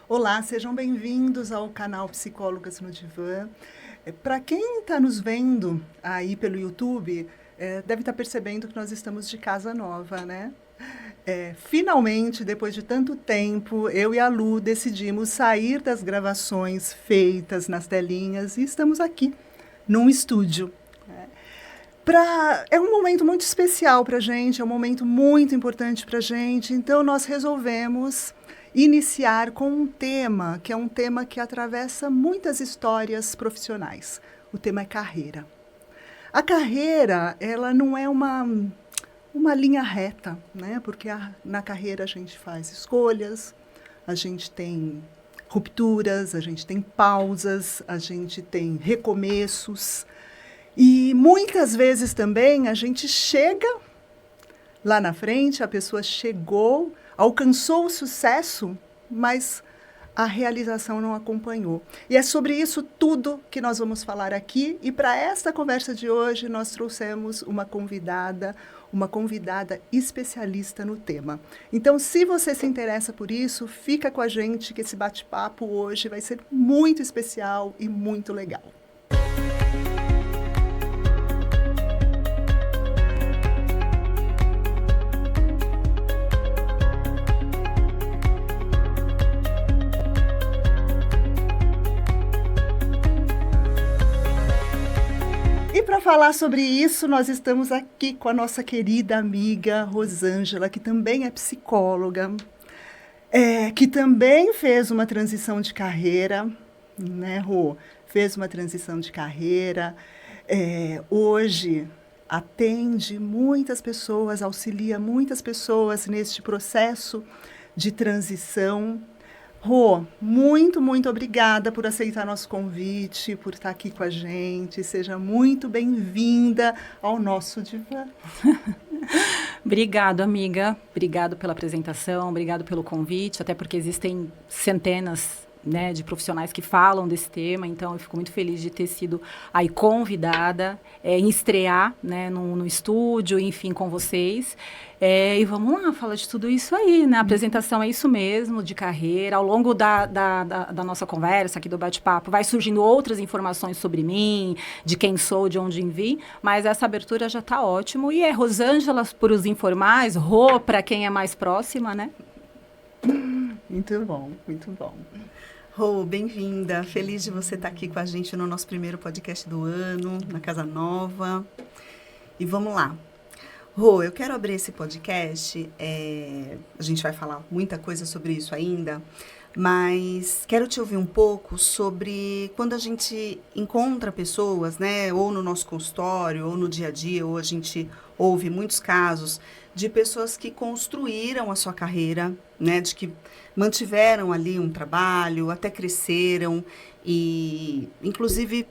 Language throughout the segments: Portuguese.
Olá, sejam bem-vindos ao canal Psicólogas no Divã. Para quem está nos vendo aí pelo YouTube, deve estar percebendo que nós estamos de casa nova, né? Finalmente, depois de tanto tempo, eu e a Lu decidimos sair das gravações feitas nas telinhas e estamos aqui, num estúdio. É um momento muito especial para a gente, é um momento muito importante para a gente, então nós resolvemos iniciar com um tema, que é um tema que atravessa muitas histórias profissionais. O tema é carreira. A carreira, ela não é uma linha reta, né? Porque na carreira a gente faz escolhas, a gente tem rupturas, a gente tem pausas, a gente tem recomeços. E muitas vezes também a gente chega lá na frente, a pessoa chegou, alcançou o sucesso, mas a realização não acompanhou. E é sobre isso tudo que nós vamos falar aqui. E para esta conversa de hoje, nós trouxemos uma convidada especialista no tema. Então, se você se interessa por isso, fica com a gente, que esse bate-papo hoje vai ser muito especial e muito legal. Para falar sobre isso, nós estamos aqui com a nossa querida amiga Rosângela, que também é psicóloga, que também fez uma transição de carreira, né, Rô? Fez uma transição de carreira, hoje atende muitas pessoas, auxilia muitas pessoas neste processo de transição. Rô, muito, muito obrigada por aceitar nosso convite, por estar aqui com a gente. Seja muito bem-vinda ao nosso divã. Obrigado, amiga. Obrigado pela apresentação, obrigado pelo convite, até porque existem centenas, né, de profissionais que falam desse tema, então eu fico muito feliz de ter sido aí convidada em estrear, né, no estúdio, enfim, com vocês. E vamos lá, falar de tudo isso aí, né? A apresentação é isso mesmo, de carreira. Ao longo da nossa conversa aqui do bate-papo, vai surgindo outras informações sobre mim, de quem sou, de onde vim, mas essa abertura já está ótimo. E é Rosângela para os informais, Rô para quem é mais próxima, né? Muito bom, muito bom. Rô, bem-vinda. Feliz de você estar aqui com a gente no nosso primeiro podcast do ano, na Casa Nova. E vamos lá. Rô, eu quero abrir esse podcast, a gente vai falar muita coisa sobre isso ainda, mas quero te ouvir um pouco sobre quando a gente encontra pessoas, né, ou no nosso consultório, ou no dia a dia, ou a gente ouve muitos casos de pessoas que construíram a sua carreira, né, de que mantiveram ali um trabalho, até cresceram e, inclusive,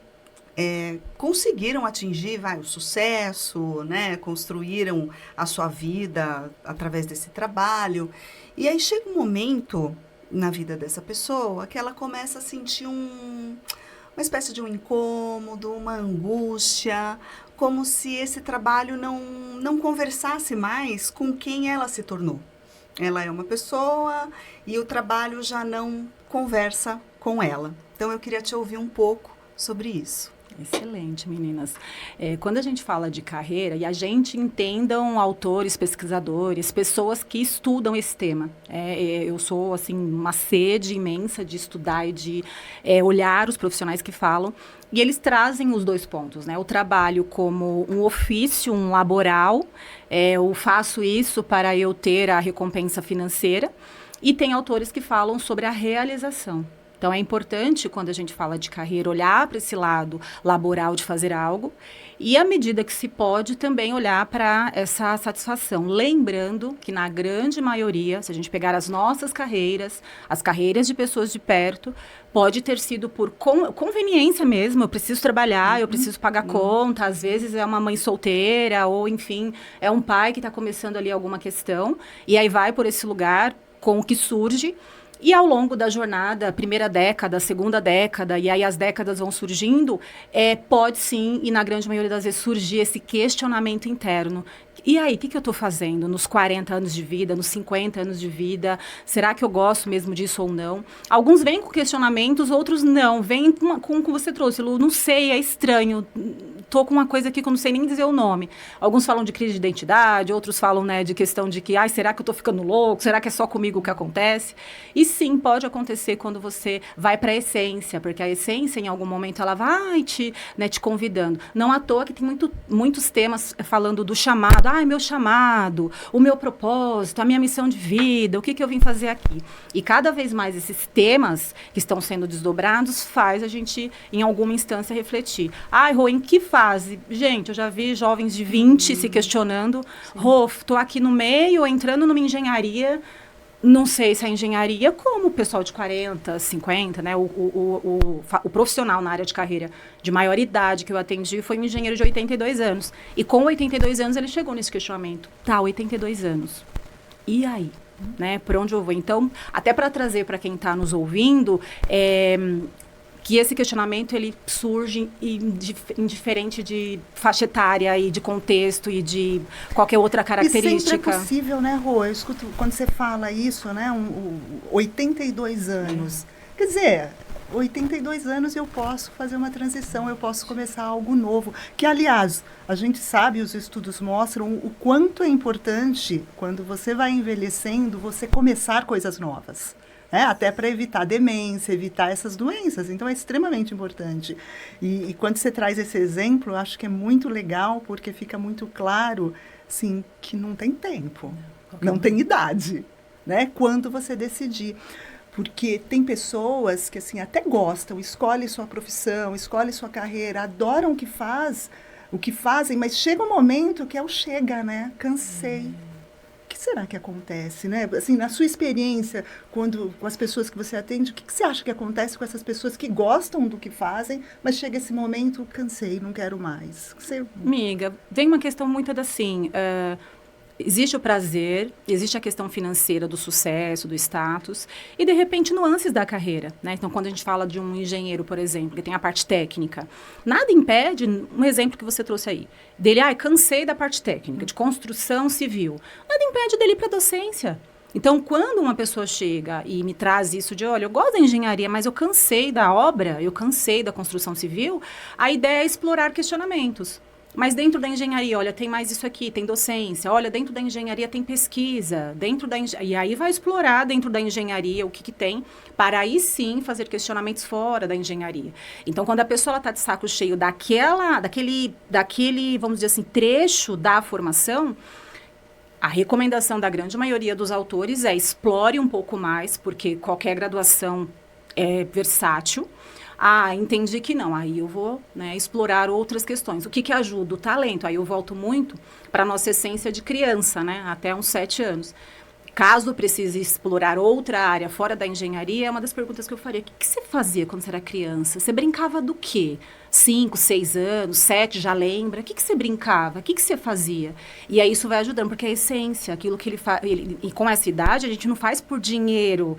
conseguiram atingir o sucesso, né? Construíram a sua vida através desse trabalho. E aí chega um momento na vida dessa pessoa que ela começa a sentir uma espécie de um incômodo, uma angústia, como se esse trabalho não conversasse mais com quem ela se tornou. Ela é uma pessoa e o trabalho já não conversa com ela. Então, eu queria te ouvir um pouco sobre isso. Excelente, meninas. Quando a gente fala de carreira, e a gente entendam autores, pesquisadores, pessoas que estudam esse tema. Eu sou, assim, uma sede imensa de estudar e de olhar os profissionais que falam. E eles trazem os dois pontos, né? O trabalho como um ofício, um laboral. Eu faço isso para eu ter a recompensa financeira. E tem autores que falam sobre a realização. Então, é importante, quando a gente fala de carreira, olhar para esse lado laboral de fazer algo e, à medida que se pode, também olhar para essa satisfação. Lembrando que, na grande maioria, se a gente pegar as nossas carreiras, as carreiras de pessoas de perto, pode ter sido por conveniência mesmo. Eu preciso trabalhar, eu preciso pagar conta. Às vezes é uma mãe solteira ou, enfim, é um pai que está começando ali alguma questão. E aí vai por esse lugar com o que surge. E ao longo da jornada, a primeira década, a segunda década, e aí as décadas vão surgindo, pode sim, e na grande maioria das vezes, surgir esse questionamento interno. E aí, o que eu estou fazendo nos 40 anos de vida, nos 50 anos de vida? Será que eu gosto mesmo disso ou não? Alguns vêm com questionamentos, outros não. Vêm com o que você trouxe, Lu, não sei, é estranho. Tô com uma coisa aqui que eu não sei nem dizer o nome. Alguns falam de crise de identidade, outros falam, né, de questão de que, será que eu tô ficando louco? Será que é só comigo que acontece? E sim, pode acontecer quando você vai para a essência, porque a essência, em algum momento, ela vai te convidando. Não à toa que tem muitos temas falando do chamado. Meu chamado, o meu propósito, a minha missão de vida, o que eu vim fazer aqui. E cada vez mais esses temas que estão sendo desdobrados faz a gente, em alguma instância, refletir. Rô, em que fase? Gente, eu já vi jovens de 20 se questionando. Rô, tô aqui no meio, entrando numa engenharia. Não sei se a engenharia, como o pessoal de 40, 50, né? O profissional na área de carreira de maior idade que eu atendi foi um engenheiro de 82 anos. E com 82 anos ele chegou nesse questionamento. 82 anos. E aí? Né? Por onde eu vou? Então, até para trazer para quem está nos ouvindo, que esse questionamento ele surge indiferente de faixa etária e de contexto e de qualquer outra característica. E sempre é possível, né, Rô? Eu escuto quando você fala isso, né, 82 anos. Quer dizer, 82 anos eu posso fazer uma transição, eu posso começar algo novo. Que, aliás, a gente sabe, os estudos mostram o quanto é importante, quando você vai envelhecendo, você começar coisas novas. Até para evitar demência, evitar essas doenças. Então, é extremamente importante. E quando você traz esse exemplo, eu acho que é muito legal, porque fica muito claro, assim, que não tem tempo, não tem idade, né? Quando você decidir. Porque tem pessoas que, assim, até gostam, escolhem sua profissão, escolhem sua carreira, adoram o que fazem, mas chega um momento que chega, né? Cansei. O que será que acontece, né? Assim, na sua experiência, com as pessoas que você atende, o que você acha que acontece com essas pessoas que gostam do que fazem, mas chega esse momento, cansei, não quero mais? Amiga, vem uma questão muito assim, existe o prazer, existe a questão financeira do sucesso, do status, e de repente nuances da carreira, né? Então, quando a gente fala de um engenheiro, por exemplo, que tem a parte técnica, nada impede, um exemplo que você trouxe aí, dele, cansei da parte técnica, de construção civil, nada impede dele ir para a docência. Então, quando uma pessoa chega e me traz isso de, olha, eu gosto da engenharia, mas eu cansei da obra, eu cansei da construção civil, a ideia é explorar questionamentos. Mas dentro da engenharia, olha, tem mais isso aqui, tem docência. Olha, dentro da engenharia tem pesquisa. E aí vai explorar dentro da engenharia o que tem, para aí sim fazer questionamentos fora da engenharia. Então, quando a pessoa está de saco cheio daquele, vamos dizer assim, trecho da formação, a recomendação da grande maioria dos autores é explore um pouco mais, porque qualquer graduação é versátil. Entendi que não. Aí eu vou, né, explorar outras questões. O que ajuda? O talento. Aí eu volto muito para a nossa essência de criança, né? Até uns 7 anos. Caso precise explorar outra área fora da engenharia, é uma das perguntas que eu faria. O que você fazia quando você era criança? Você brincava do quê? 5, 6 anos, 7, já lembra? O que você brincava? O que você fazia? E aí isso vai ajudando, porque a essência, aquilo que ele faz... E com essa idade, a gente não faz por dinheiro...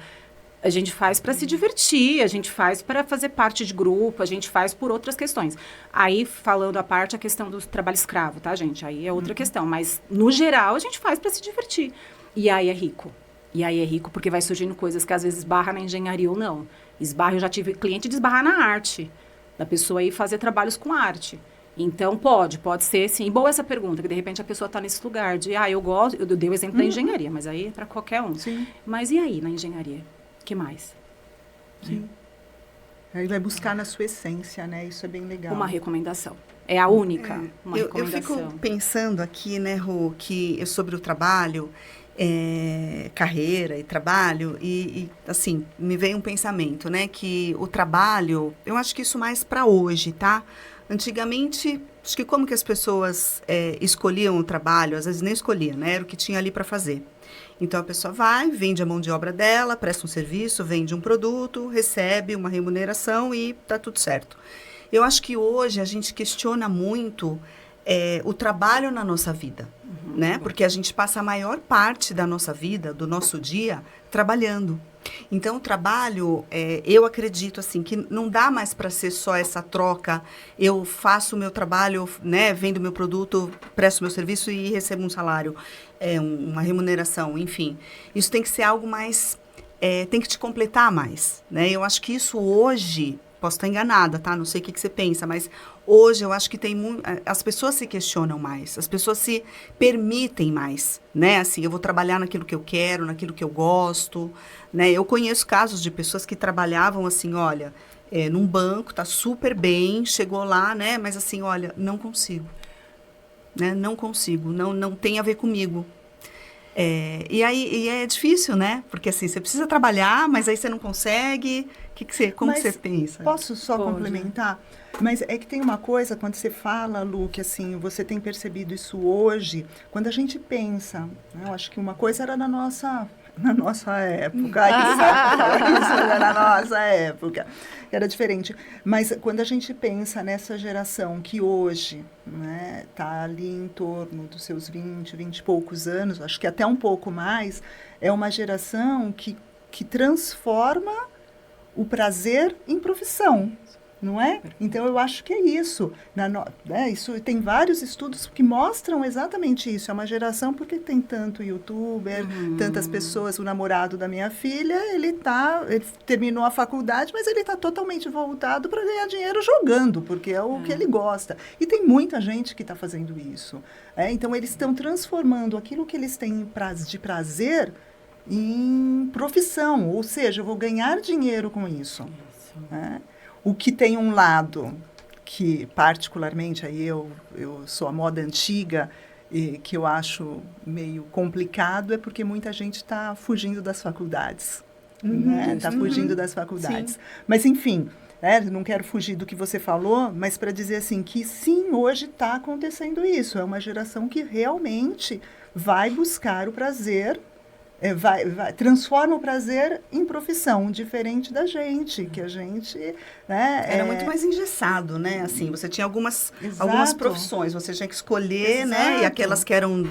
A gente faz para se divertir, a gente faz para fazer parte de grupo, a gente faz por outras questões. Aí, falando à parte, a questão do trabalho escravo, tá, gente? Aí é outra questão. Mas, no geral, a gente faz para se divertir. E aí é rico. E aí é rico porque vai surgindo coisas que às vezes esbarra na engenharia ou não. Eu já tive cliente de esbarrar na arte. Da pessoa aí fazer trabalhos com arte. Então, pode ser, sim. Boa essa pergunta, que de repente a pessoa está nesse lugar de, eu gosto... Eu dei o exemplo da engenharia, mas aí é para qualquer um. Sim. Mas e aí, na engenharia? O que mais? Sim. Aí vai buscar na sua essência, né? Isso é bem legal. Uma recomendação. É a única, uma recomendação. Eu fico pensando aqui, né, Rô, que sobre o trabalho, carreira e trabalho, e assim, me veio um pensamento, né, que o trabalho, eu acho que isso mais para hoje, tá? Antigamente, acho que como que as pessoas escolhiam o trabalho, às vezes nem escolhiam, né? Era o que tinha ali para fazer. Então, a pessoa vai, vende a mão de obra dela, presta um serviço, vende um produto, recebe uma remuneração e tá tudo certo. Eu acho que hoje a gente questiona muito o trabalho na nossa vida, né? Porque a gente passa a maior parte da nossa vida, do nosso dia, trabalhando. Então, o trabalho, eu acredito, assim, que não dá mais para ser só essa troca. Eu faço o meu trabalho, né, vendo meu produto, presto meu serviço e recebo um salário, uma remuneração, enfim. Isso tem que ser algo mais, tem que te completar mais, né? Eu acho que isso hoje, posso estar enganada, tá? Não sei o que você pensa, mas hoje eu acho que as pessoas se questionam mais, as pessoas se permitem mais, né? Assim, eu vou trabalhar naquilo que eu quero, naquilo que eu gosto, né? Eu conheço casos de pessoas que trabalhavam assim, olha, num banco, tá super bem, chegou lá, né? Mas assim, olha, não consigo, né? Não consigo, não tem a ver comigo. E aí é difícil, né? Porque assim, você precisa trabalhar, mas aí você não consegue. Como você pensa? Posso só complementar? Mas é que tem uma coisa, quando você fala, Lu, que assim, você tem percebido isso hoje, quando a gente pensa, né, eu acho que uma coisa era na nossa época, era na nossa época, era diferente. Mas quando a gente pensa nessa geração que hoje, né, tá ali em torno dos seus 20 e poucos anos, acho que até um pouco mais, é uma geração que transforma o prazer em profissão, não é? Então, eu acho que é isso. Isso tem vários estudos que mostram exatamente isso. É uma geração, porque tem tanto youtuber, tantas pessoas. O namorado da minha filha, ele terminou a faculdade, mas ele está totalmente voltado para ganhar dinheiro jogando, porque é o que ele gosta. E tem muita gente que está fazendo isso. Então, eles estão transformando aquilo que eles têm de prazer em profissão, ou seja, eu vou ganhar dinheiro com isso. Né? O que tem um lado que, particularmente, aí eu sou a moda antiga, e que eu acho meio complicado, é porque muita gente está fugindo das faculdades. Está fugindo das faculdades. Sim. Mas, enfim, não quero fugir do que você falou, mas para dizer assim, que sim, hoje está acontecendo isso. É uma geração que realmente vai buscar o prazer, transforma o prazer em profissão, diferente da gente, que a gente... Né, era muito mais engessado, né? Assim, você tinha algumas profissões, você tinha que escolher, né? E aquelas que eram,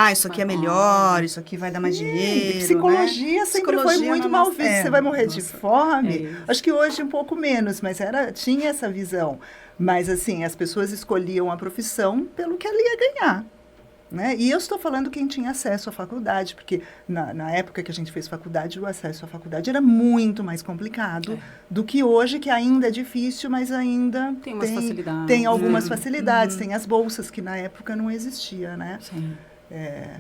isso aqui é melhor, isso aqui vai dar mais dinheiro, psicologia, né? Sempre foi muito mal vista. Você vai morrer de fome? Acho que hoje um pouco menos, mas tinha essa visão. Mas, assim, as pessoas escolhiam a profissão pelo que ela ia ganhar. Né? E eu estou falando quem tinha acesso à faculdade, porque na época que a gente fez faculdade, o acesso à faculdade era muito mais complicado do que hoje, que ainda é difícil, mas ainda tem algumas facilidades. Tem as bolsas, que na época não existia, né? Sim.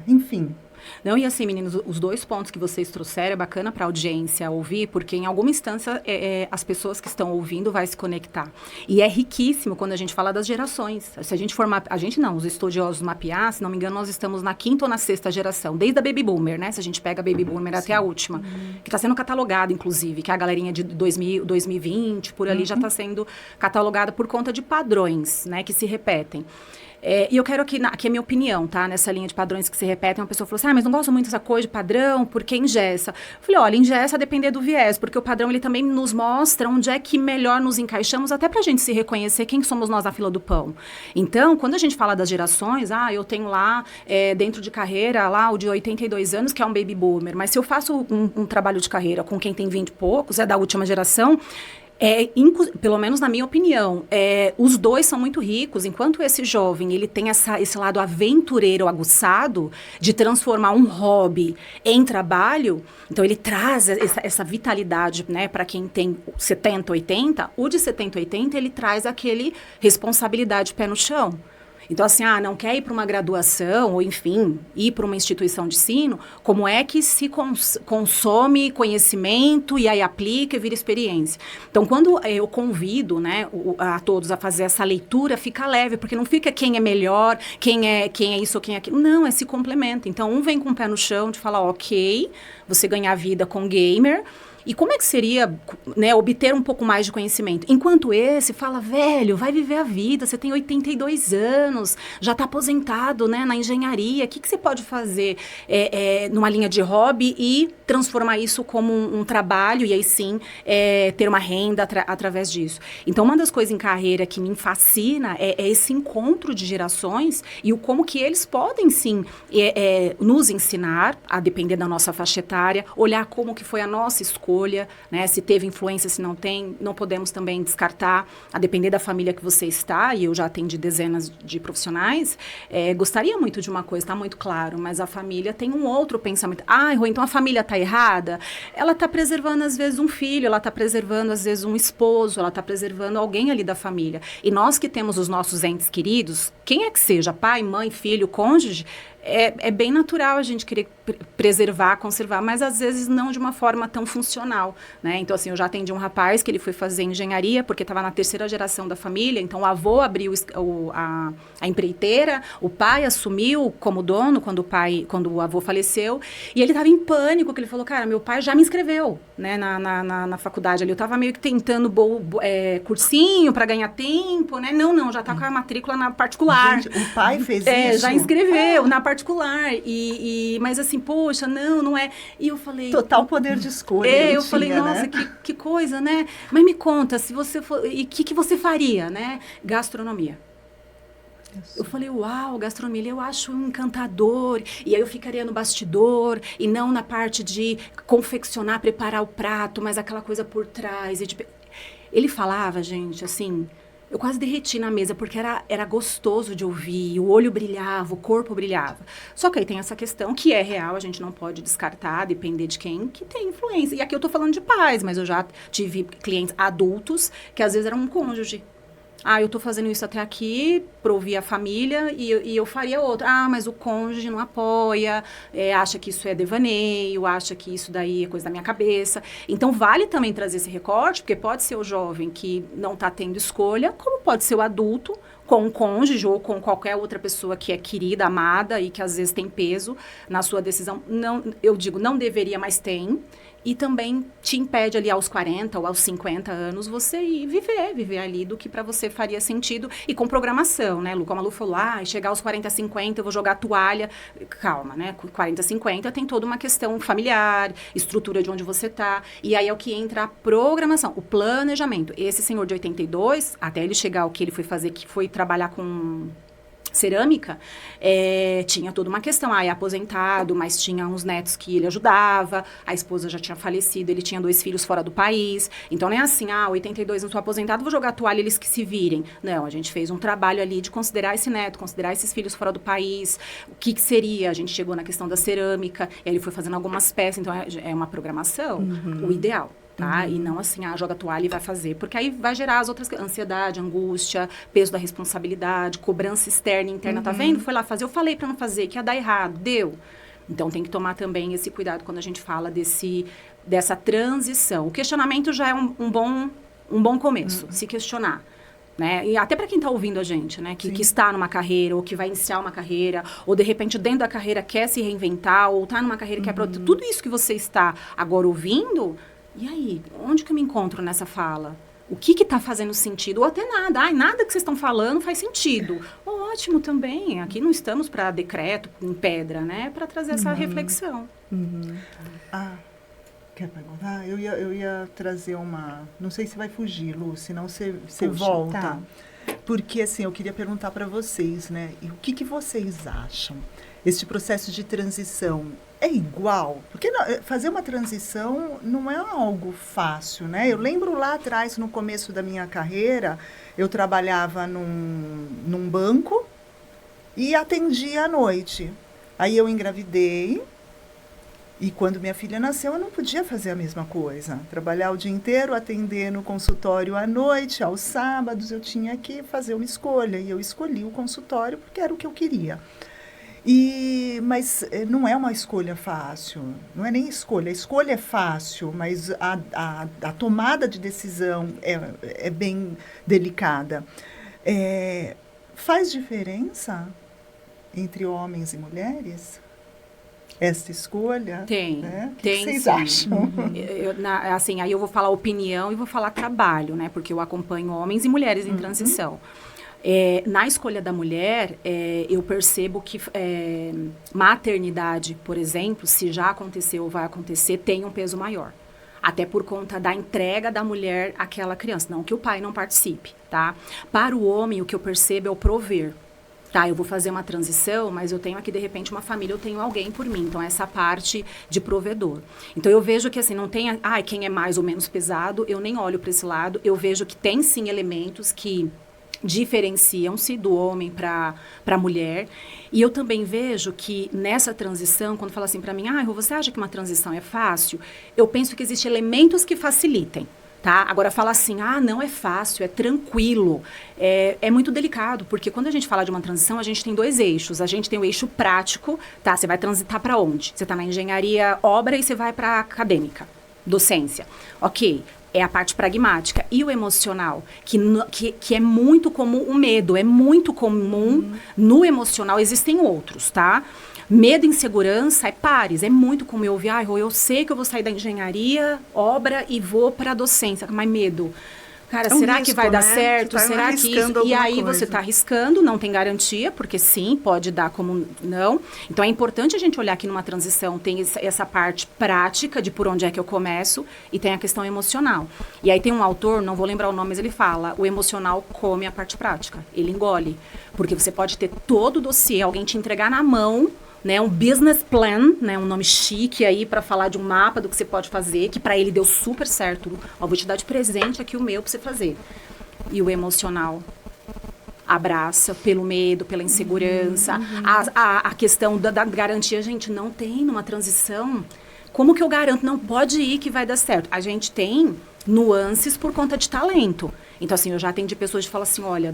Enfim. Não, e assim, meninos, os dois pontos que vocês trouxeram é bacana para a audiência ouvir, porque em alguma instância as pessoas que estão ouvindo vai se conectar. E é riquíssimo quando a gente fala das gerações. Se a gente for os estudiosos mapear, se não me engano, nós estamos na 5ª ou na 6ª geração, desde a Baby Boomer, né? Se a gente pega a Baby Boomer até a última, que está sendo catalogada, inclusive, que é a galerinha de 2020, por ali já está sendo catalogada por conta de padrões, né? Que se repetem. E eu quero aqui é a minha opinião, tá? Nessa linha de padrões que se repetem, uma pessoa falou assim, mas não gosto muito dessa coisa de padrão, porque engessa. Eu falei, olha, engessa a depender do viés, porque o padrão, ele também nos mostra onde é que melhor nos encaixamos, até pra gente se reconhecer quem somos nós na fila do pão. Então, quando a gente fala das gerações, eu tenho lá, dentro de carreira, lá o de 82 anos, que é um baby boomer, mas se eu faço um trabalho de carreira com quem tem 20 e poucos, da última geração, pelo menos na minha opinião, os dois são muito ricos, enquanto esse jovem ele tem esse lado aventureiro aguçado de transformar um hobby em trabalho, então ele traz essa vitalidade, né, para quem tem 70, 80, o de 70, 80 ele traz aquele responsabilidade pé no chão. Então, assim, não quer ir para uma graduação, ou enfim, ir para uma instituição de ensino, como é que se consome conhecimento e aí aplica e vira experiência? Então, quando eu convido, né, a todos a fazer essa leitura, fica leve, porque não fica quem é melhor, quem é isso ou quem é aquilo. Não, se complementa. Então, um vem com o pé no chão de falar, ok, você ganhar vida com gamer. E como é que seria, né, obter um pouco mais de conhecimento? Enquanto esse fala, velho, vai viver a vida, você tem 82 anos, já está aposentado, né, na engenharia, o que você pode fazer numa linha de hobby e transformar isso como um trabalho e aí sim ter uma renda através disso. Então, uma das coisas em carreira que me fascina é esse encontro de gerações e o como que eles podem sim nos ensinar, a depender da nossa faixa etária, olhar como que foi a nossa escolha, né? Se teve influência, se não tem, não podemos também descartar, a depender da família que você está, e eu já atendi dezenas de profissionais, gostaria muito de uma coisa, está muito claro, mas a família tem um outro pensamento. Rô, então a família está errada? Ela está preservando, às vezes, um filho, ela está preservando, às vezes, um esposo, ela está preservando alguém ali da família. E nós que temos os nossos entes queridos, quem é que seja, pai, mãe, filho, cônjuge, é bem natural a gente querer preservar, conservar, mas às vezes não de uma forma tão funcional, né? Então, assim, eu já atendi um rapaz que ele foi fazer engenharia porque estava na terceira geração da família, então o avô abriu a empreiteira, o pai assumiu como dono quando o avô faleceu, e ele estava em pânico, porque ele falou, cara, meu pai já me inscreveu, né, na faculdade ali, eu estava meio que tentando cursinho para ganhar tempo, né? Não, já está com a matrícula na particular. Gente, o pai fez isso? Já inscreveu na particular, mas assim, poxa, não é. E eu falei... Total poder de escolha. Eu falei, nossa, né? que coisa, né? Mas me conta, se você for... E o que você faria, né? Gastronomia. Isso. Eu falei, uau, gastronomia, eu acho encantador. E aí eu ficaria no bastidor, e não na parte de confeccionar, preparar o prato, mas aquela coisa por trás. Ele falava, gente, assim... Eu quase derreti na mesa, porque era gostoso de ouvir, o olho brilhava, o corpo brilhava. Só que aí tem essa questão que é real, a gente não pode descartar, depender de quem que tem influência. E aqui eu tô falando de pais, mas eu já tive clientes adultos que às vezes eram um cônjuge. Eu tô fazendo isso até aqui, para ouvir a família, e eu faria outro. Mas o cônjuge não apoia, acha que isso é devaneio, acha que isso daí é coisa da minha cabeça. Então, vale também trazer esse recorte, porque pode ser o jovem que não está tendo escolha, como pode ser o adulto, com um cônjuge ou com qualquer outra pessoa que é querida, amada, e que às vezes tem peso na sua decisão. Não, eu digo, não deveria, mas tem. E também te impede ali aos 40 ou aos 50 anos você ir viver ali do que para você faria sentido. E com programação, né, Lu? Como a Lu falou, chegar aos 40, 50, eu vou jogar toalha. Calma, né? 40, 50 tem toda uma questão familiar, estrutura de onde você tá. E aí é o que entra a programação, o planejamento. Esse senhor de 82, até ele chegar ao que ele foi fazer, que foi trabalhar com... cerâmica, tinha toda uma questão, é aposentado, mas tinha uns netos que ele ajudava, a esposa já tinha falecido, ele tinha 2 filhos fora do país, então não é assim, 82 não estou aposentado, vou jogar a toalha, eles que se virem. Não, a gente fez um trabalho ali de considerar esse neto, considerar esses filhos fora do país, o que seria, a gente chegou na questão da cerâmica, e ele foi fazendo algumas peças, então é uma programação, o ideal. Tá? E não assim, joga a toalha e vai fazer. Porque aí vai gerar as outras ansiedade, angústia, peso da responsabilidade, cobrança externa e interna. Tá vendo? Foi lá fazer. Eu falei para não fazer, que ia dar errado. Deu. Então, tem que tomar também esse cuidado quando a gente fala dessa transição. O questionamento já é um bom começo, se questionar. Né? E até para quem está ouvindo a gente, né? Que está numa carreira, ou que vai iniciar uma carreira, ou de repente dentro da carreira quer se reinventar, ou está numa carreira que é para outra. Tudo isso que você está agora ouvindo... E aí, onde que eu me encontro nessa fala? O que está fazendo sentido? Ou até nada. Nada que vocês estão falando faz sentido. Ótimo também. Aqui não estamos para decreto em pedra, né? Para trazer essa reflexão. Quer perguntar? Eu ia trazer uma... Não sei se vai fugir, Lu, senão você volta. Tá. Porque, assim, eu queria perguntar para vocês, né? E o que vocês acham? Este processo de transição é igual? Porque fazer uma transição não é algo fácil, né? Eu lembro lá atrás, no começo da minha carreira, eu trabalhava num banco e atendia à noite. Aí eu engravidei e quando minha filha nasceu, eu não podia fazer a mesma coisa. Trabalhar o dia inteiro, atender no consultório à noite, aos sábados, eu tinha que fazer uma escolha. E eu escolhi o consultório porque era o que eu queria. Mas não é uma escolha fácil, não é nem escolha. A escolha é fácil, mas a tomada de decisão é bem delicada. Faz diferença entre homens e mulheres? Esta escolha? Tem, né? O tem. que vocês acham? Assim, aí eu vou falar opinião e vou falar trabalho, né? Porque eu acompanho homens e mulheres em transição. Na escolha da mulher, eu percebo que maternidade, por exemplo, se já aconteceu ou vai acontecer, tem um peso maior. Até por conta da entrega da mulher àquela criança. Não que o pai não participe, tá? Para o homem, o que eu percebo é o prover. Tá, eu vou fazer uma transição, mas eu tenho aqui, de repente, uma família, eu tenho alguém por mim. Então, essa parte de provedor. Então, eu vejo que, assim, não tem... quem é mais ou menos pesado, eu nem olho para esse lado. Eu vejo que tem, sim, elementos que diferenciam-se do homem para a mulher. E eu também vejo que nessa transição, quando fala assim para mim, você acha que uma transição é fácil? Eu penso que existem elementos que facilitem. Tá? Agora fala assim, não é fácil, é tranquilo, é muito delicado, porque quando a gente fala de uma transição, a gente tem 2 eixos. A gente tem o eixo prático, tá? Você vai transitar para onde? Você está na engenharia obra e você vai para a acadêmica, docência. Ok, é a parte pragmática. E o emocional, que é muito comum, o medo é muito comum no emocional, existem outros, tá? Medo e insegurança é pares, é muito como eu ouvir, eu sei que eu vou sair da engenharia, obra e vou para a docência, mas medo. Cara, será que vai dar certo? Será que isso? E aí você está arriscando, não tem garantia, porque sim, pode dar como não. Então é importante a gente olhar que numa transição tem essa parte prática de por onde é que eu começo e tem a questão emocional. E aí tem um autor, não vou lembrar o nome, mas ele fala, o emocional come a parte prática, ele engole. Porque você pode ter todo o dossiê, alguém te entregar na mão, né, um business plan, né, um nome chique aí para falar de um mapa do que você pode fazer, que para ele deu super certo. Vou te dar de presente aqui o meu para você fazer. E o emocional abraça pelo medo, pela insegurança. A questão da garantia, gente, não tem numa transição. Como que eu garanto? Não pode ir que vai dar certo. A gente tem nuances por conta de talento. Então, assim, eu já atendi pessoas que falam assim, olha,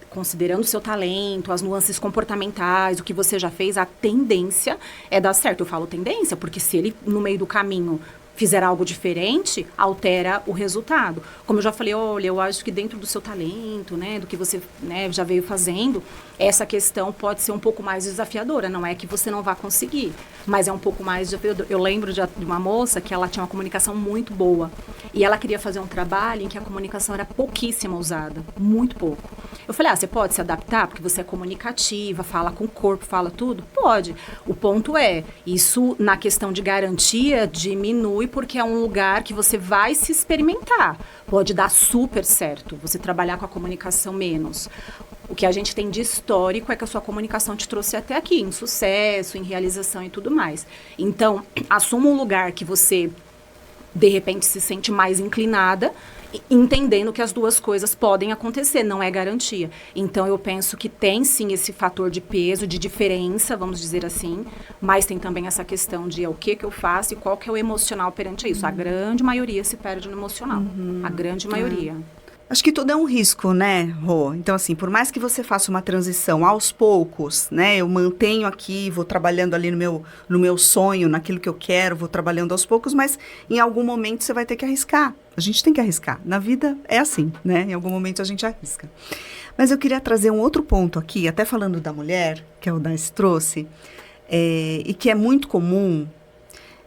considerando o seu talento, as nuances comportamentais, o que você já fez, a tendência é dar certo. Eu falo tendência, porque se ele, no meio do caminho, fizer algo diferente, altera o resultado. Como eu já falei, olha, eu acho que dentro do seu talento, né, do que você, né, já veio fazendo, essa questão pode ser um pouco mais desafiadora. Não é que você não vá conseguir, mas é um pouco mais desafiador. Eu lembro de uma moça que ela tinha uma comunicação muito boa e ela queria fazer um trabalho em que a comunicação era pouquíssima usada, muito pouco. Eu falei, você pode se adaptar porque você é comunicativa, fala com o corpo, fala tudo? Pode. O ponto é, isso na questão de garantia diminui porque é um lugar que você vai se experimentar. Pode dar super certo você trabalhar com a comunicação menos. O que a gente tem de histórico é que a sua comunicação te trouxe até aqui, em sucesso, em realização e tudo mais. Então, assuma um lugar que você, de repente, se sente mais inclinada, entendendo que as duas coisas podem acontecer, não é garantia. Então, eu penso que tem, sim, esse fator de peso, de diferença, vamos dizer assim, mas tem também essa questão de o que eu faço e qual que é o emocional perante isso. A grande maioria se perde no emocional. A grande maioria. Acho que tudo é um risco, né, Rô? Então, assim, por mais que você faça uma transição aos poucos, né? Eu mantenho aqui, vou trabalhando ali no meu sonho, naquilo que eu quero, vou trabalhando aos poucos, mas em algum momento você vai ter que arriscar. A gente tem que arriscar. Na vida é assim, né? Em algum momento a gente arrisca. Mas eu queria trazer um outro ponto aqui, até falando da mulher, que o Dais trouxe, e que é muito comum,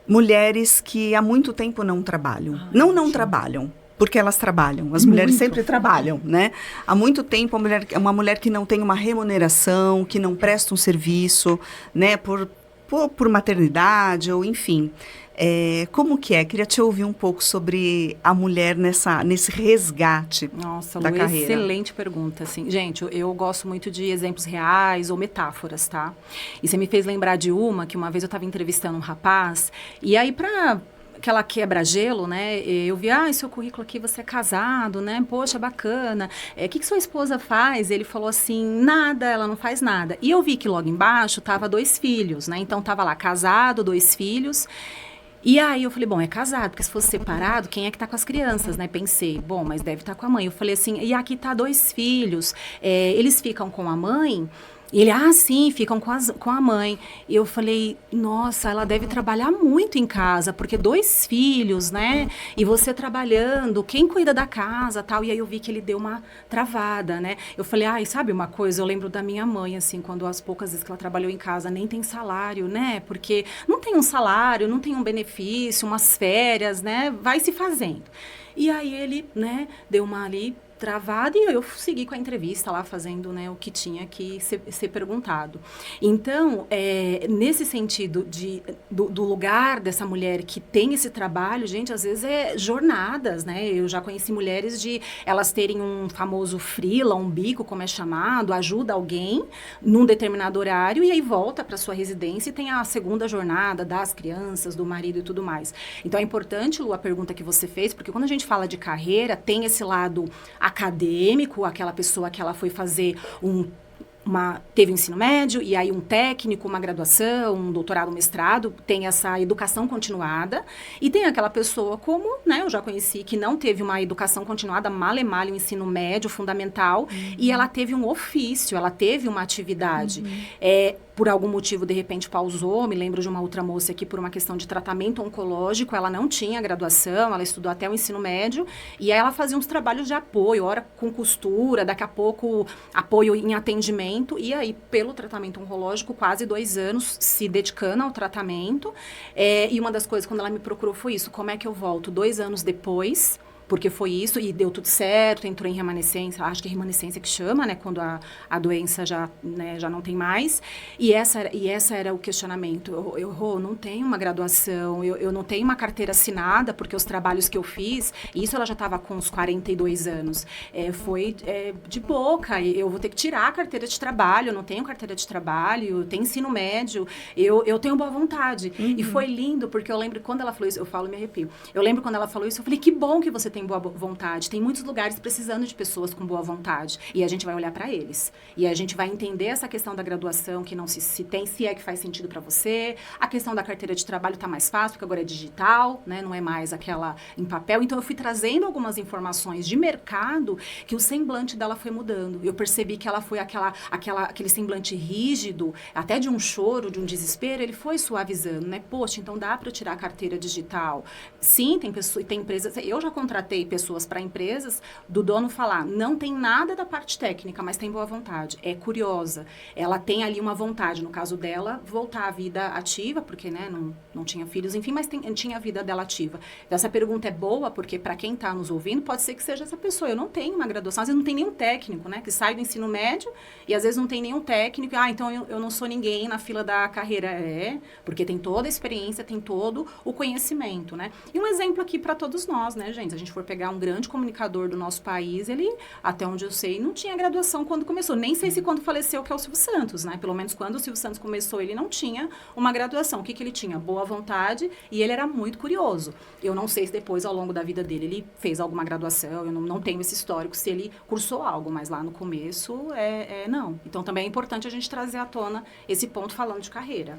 mulheres que há muito tempo não trabalham. Não trabalham. Porque elas trabalham, as mulheres sempre trabalham, né? Há muito tempo, uma mulher que não tem uma remuneração, que não presta um serviço, né? Por maternidade, ou enfim. Como que é? Queria te ouvir um pouco sobre a mulher nesse resgate da carreira. Excelente pergunta. Assim. Gente, eu gosto muito de exemplos reais ou metáforas, tá? E você me fez lembrar de que uma vez eu estava entrevistando um rapaz, e aí aquela quebra-gelo, né? Eu vi, seu currículo aqui, você é casado, né? Poxa, bacana. O que sua esposa faz? Ele falou assim, nada, ela não faz nada. E eu vi que logo embaixo tava 2 filhos, né? Então, tava lá, casado, 2 filhos. E aí, eu falei, bom, é casado, porque se fosse separado, quem é que tá com as crianças, né? Pensei, bom, mas deve estar com a mãe. Eu falei assim, e aqui tá 2 filhos, eles ficam com a mãe? E ele, sim, ficam com a mãe. E eu falei, nossa, ela deve trabalhar muito em casa, porque 2 filhos, né? E você trabalhando, quem cuida da casa, tal? E aí eu vi que ele deu uma travada, né? Eu falei, sabe uma coisa? Eu lembro da minha mãe, assim, quando as poucas vezes que ela trabalhou em casa, nem tem salário, né? Porque não tem um salário, não tem um benefício, umas férias, né? Vai se fazendo. E aí ele, né, deu uma ali, travada e eu segui com a entrevista lá, fazendo, né, o que tinha que ser perguntado. Então, nesse sentido do lugar dessa mulher que tem esse trabalho, gente, às vezes é jornadas, né? Eu já conheci mulheres de elas terem um famoso freela, um bico, como é chamado, ajuda alguém num determinado horário e aí volta para sua residência e tem a segunda jornada das crianças, do marido e tudo mais. Então, é importante, Lu, a pergunta que você fez, porque quando a gente fala de carreira, tem esse lado acadêmico, aquela pessoa que ela foi fazer teve um ensino médio, e aí um técnico, uma graduação, um doutorado, um mestrado, tem essa educação continuada, e tem aquela pessoa como, né, eu já conheci, que não teve uma educação continuada, male-male, um ensino médio, fundamental, e ela teve um ofício, ela teve uma atividade. Por algum motivo, de repente, pausou. Me lembro de uma outra moça que, por uma questão de tratamento oncológico, ela não tinha graduação, ela estudou até o ensino médio, e aí ela fazia uns trabalhos de apoio, ora com costura, daqui a pouco apoio em atendimento, e aí, pelo tratamento oncológico, quase 2 anos se dedicando ao tratamento. E uma das coisas, quando ela me procurou, foi isso: como é que eu volto 2 anos depois? Porque foi isso, e deu tudo certo, entrou em remanescência, acho que é remanescência que chama, né, quando a doença já, né, já não tem mais, e essa era o questionamento. Eu não tenho uma graduação, eu não tenho uma carteira assinada, porque os trabalhos que eu fiz, isso ela já estava com uns 42 anos, foi de boca, eu vou ter que tirar a carteira de trabalho, eu não tenho carteira de trabalho, eu tenho ensino médio, eu tenho boa vontade. E foi lindo, porque eu lembro quando ela falou isso, eu falo e me arrepio, eu lembro quando ela falou isso, eu falei, que bom que você tem boa vontade. Tem muitos lugares precisando de pessoas com boa vontade. E a gente vai olhar para eles. E a gente vai entender essa questão da graduação, que não se tem, se é que faz sentido para você. A questão da carteira de trabalho está mais fácil, porque agora é digital, né? Não é mais aquela em papel. Então, eu fui trazendo algumas informações de mercado que o semblante dela foi mudando. Eu percebi que ela foi aquele semblante rígido, até de um choro, de um desespero, ele foi suavizando, né? Poxa, então dá para eu tirar a carteira digital. Sim, tem empresas... Eu já contratei pessoas para empresas do dono falar, não tem nada da parte técnica, mas tem boa vontade, é curiosa, ela tem ali uma vontade, no caso dela, voltar à vida ativa, porque, né, não tinha filhos, enfim, mas tinha a vida dela ativa. Então, essa pergunta é boa, porque para quem está nos ouvindo, pode ser que seja essa pessoa. Eu não tenho uma graduação, às vezes não tem nenhum técnico, né, que sai do ensino médio e às vezes não tem nenhum técnico, então eu não sou ninguém na fila da carreira. Porque tem toda a experiência, tem todo o conhecimento, né. E um exemplo aqui para todos nós, né, gente, se a gente for pegar um grande comunicador do nosso país, ele, até onde eu sei, não tinha graduação quando começou. Nem sei se quando faleceu, que é o Silvio Santos, né? Pelo menos quando o Silvio Santos começou, ele não tinha uma graduação. O que ele tinha? Boa vontade, e ele era muito curioso. Eu não sei se depois, ao longo da vida dele, ele fez alguma graduação, eu não tenho esse histórico, se ele cursou algo, mas lá no começo, não. Então, também é importante a gente trazer à tona esse ponto falando de carreira.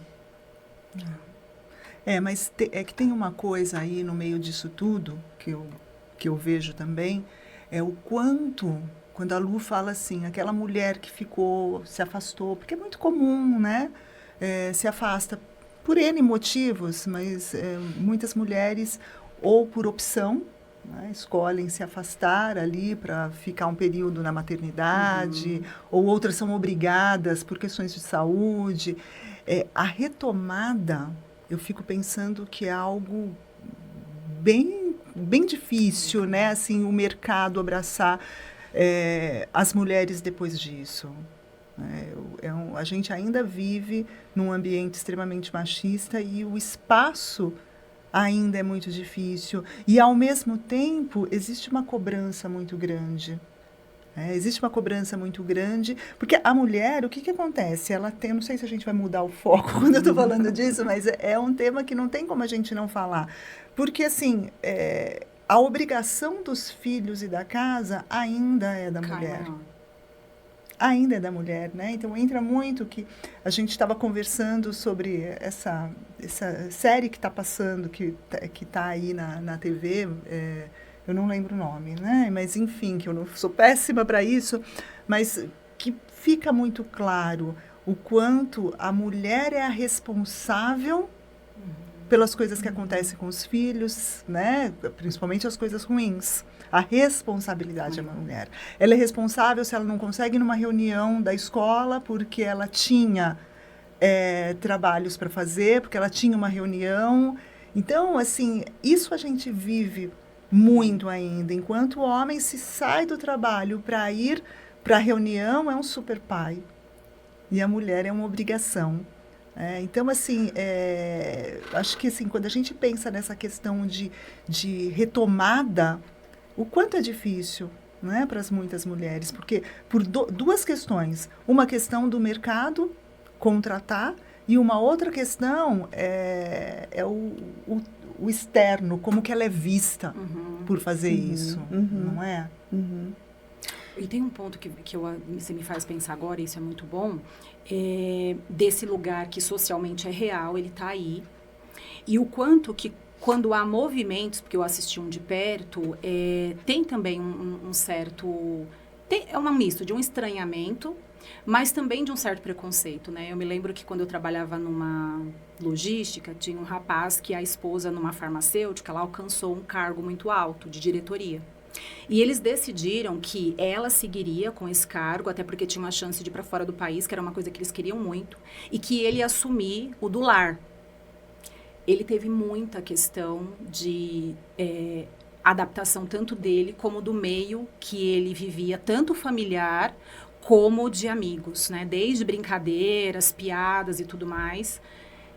Mas é que tem uma coisa aí no meio disso tudo, que eu vejo também, é o quanto, quando a Lu fala assim, aquela mulher que se afastou, porque é muito comum, né? Se afasta por N motivos, mas muitas mulheres, ou por opção, né, escolhem se afastar ali para ficar um período na maternidade, ou outras são obrigadas por questões de saúde. A retomada, eu fico pensando que é algo bem difícil, né? Assim, o mercado abraçar as mulheres depois disso. A gente ainda vive num ambiente extremamente machista e o espaço ainda é muito difícil. E, ao mesmo tempo, existe uma cobrança muito grande. Existe uma cobrança muito grande, porque a mulher, o que acontece? Ela tem, não sei se a gente vai mudar o foco quando eu estou falando disso, mas é um tema que não tem como a gente não falar. Porque, assim, a obrigação dos filhos e da casa ainda é da mulher. Ainda é da mulher, né? Então, entra muito que a gente estava conversando sobre essa série que está passando, que está aí na TV, eu não lembro o nome, né? Mas, enfim, que eu não sou péssima para isso, mas que fica muito claro o quanto a mulher é a responsável pelas coisas que acontecem com os filhos, né? Principalmente as coisas ruins. A responsabilidade é da mulher. Ela é responsável se ela não consegue ir numa reunião da escola porque ela tinha trabalhos para fazer, porque ela tinha uma reunião. Então, assim, isso a gente vive muito ainda. Enquanto o homem se sai do trabalho para ir para a reunião, é um super pai. E a mulher é uma obrigação. Então, assim, acho que assim, quando a gente pensa nessa questão de retomada, o quanto é difícil, né, para muitas mulheres, porque por duas questões. Uma questão do mercado contratar e uma outra questão é o externo, como que ela é vista por fazer isso, não é? E tem um ponto que você me faz pensar agora, e isso é muito bom, desse lugar que socialmente é real, ele está aí. E o quanto que, quando há movimentos, porque eu assisti um de perto, tem também um certo... é um misto de um estranhamento, mas também de um certo preconceito, né? Eu me lembro que quando eu trabalhava numa logística, tinha um rapaz que a esposa, numa farmacêutica, ela alcançou um cargo muito alto de diretoria. E eles decidiram que ela seguiria com esse cargo, até porque tinha uma chance de ir para fora do país, que era uma coisa que eles queriam muito, e que ele ia assumir o do lar. Ele teve muita questão de adaptação, tanto dele como do meio que ele vivia, tanto familiar como de amigos, né? Desde brincadeiras, piadas e tudo mais.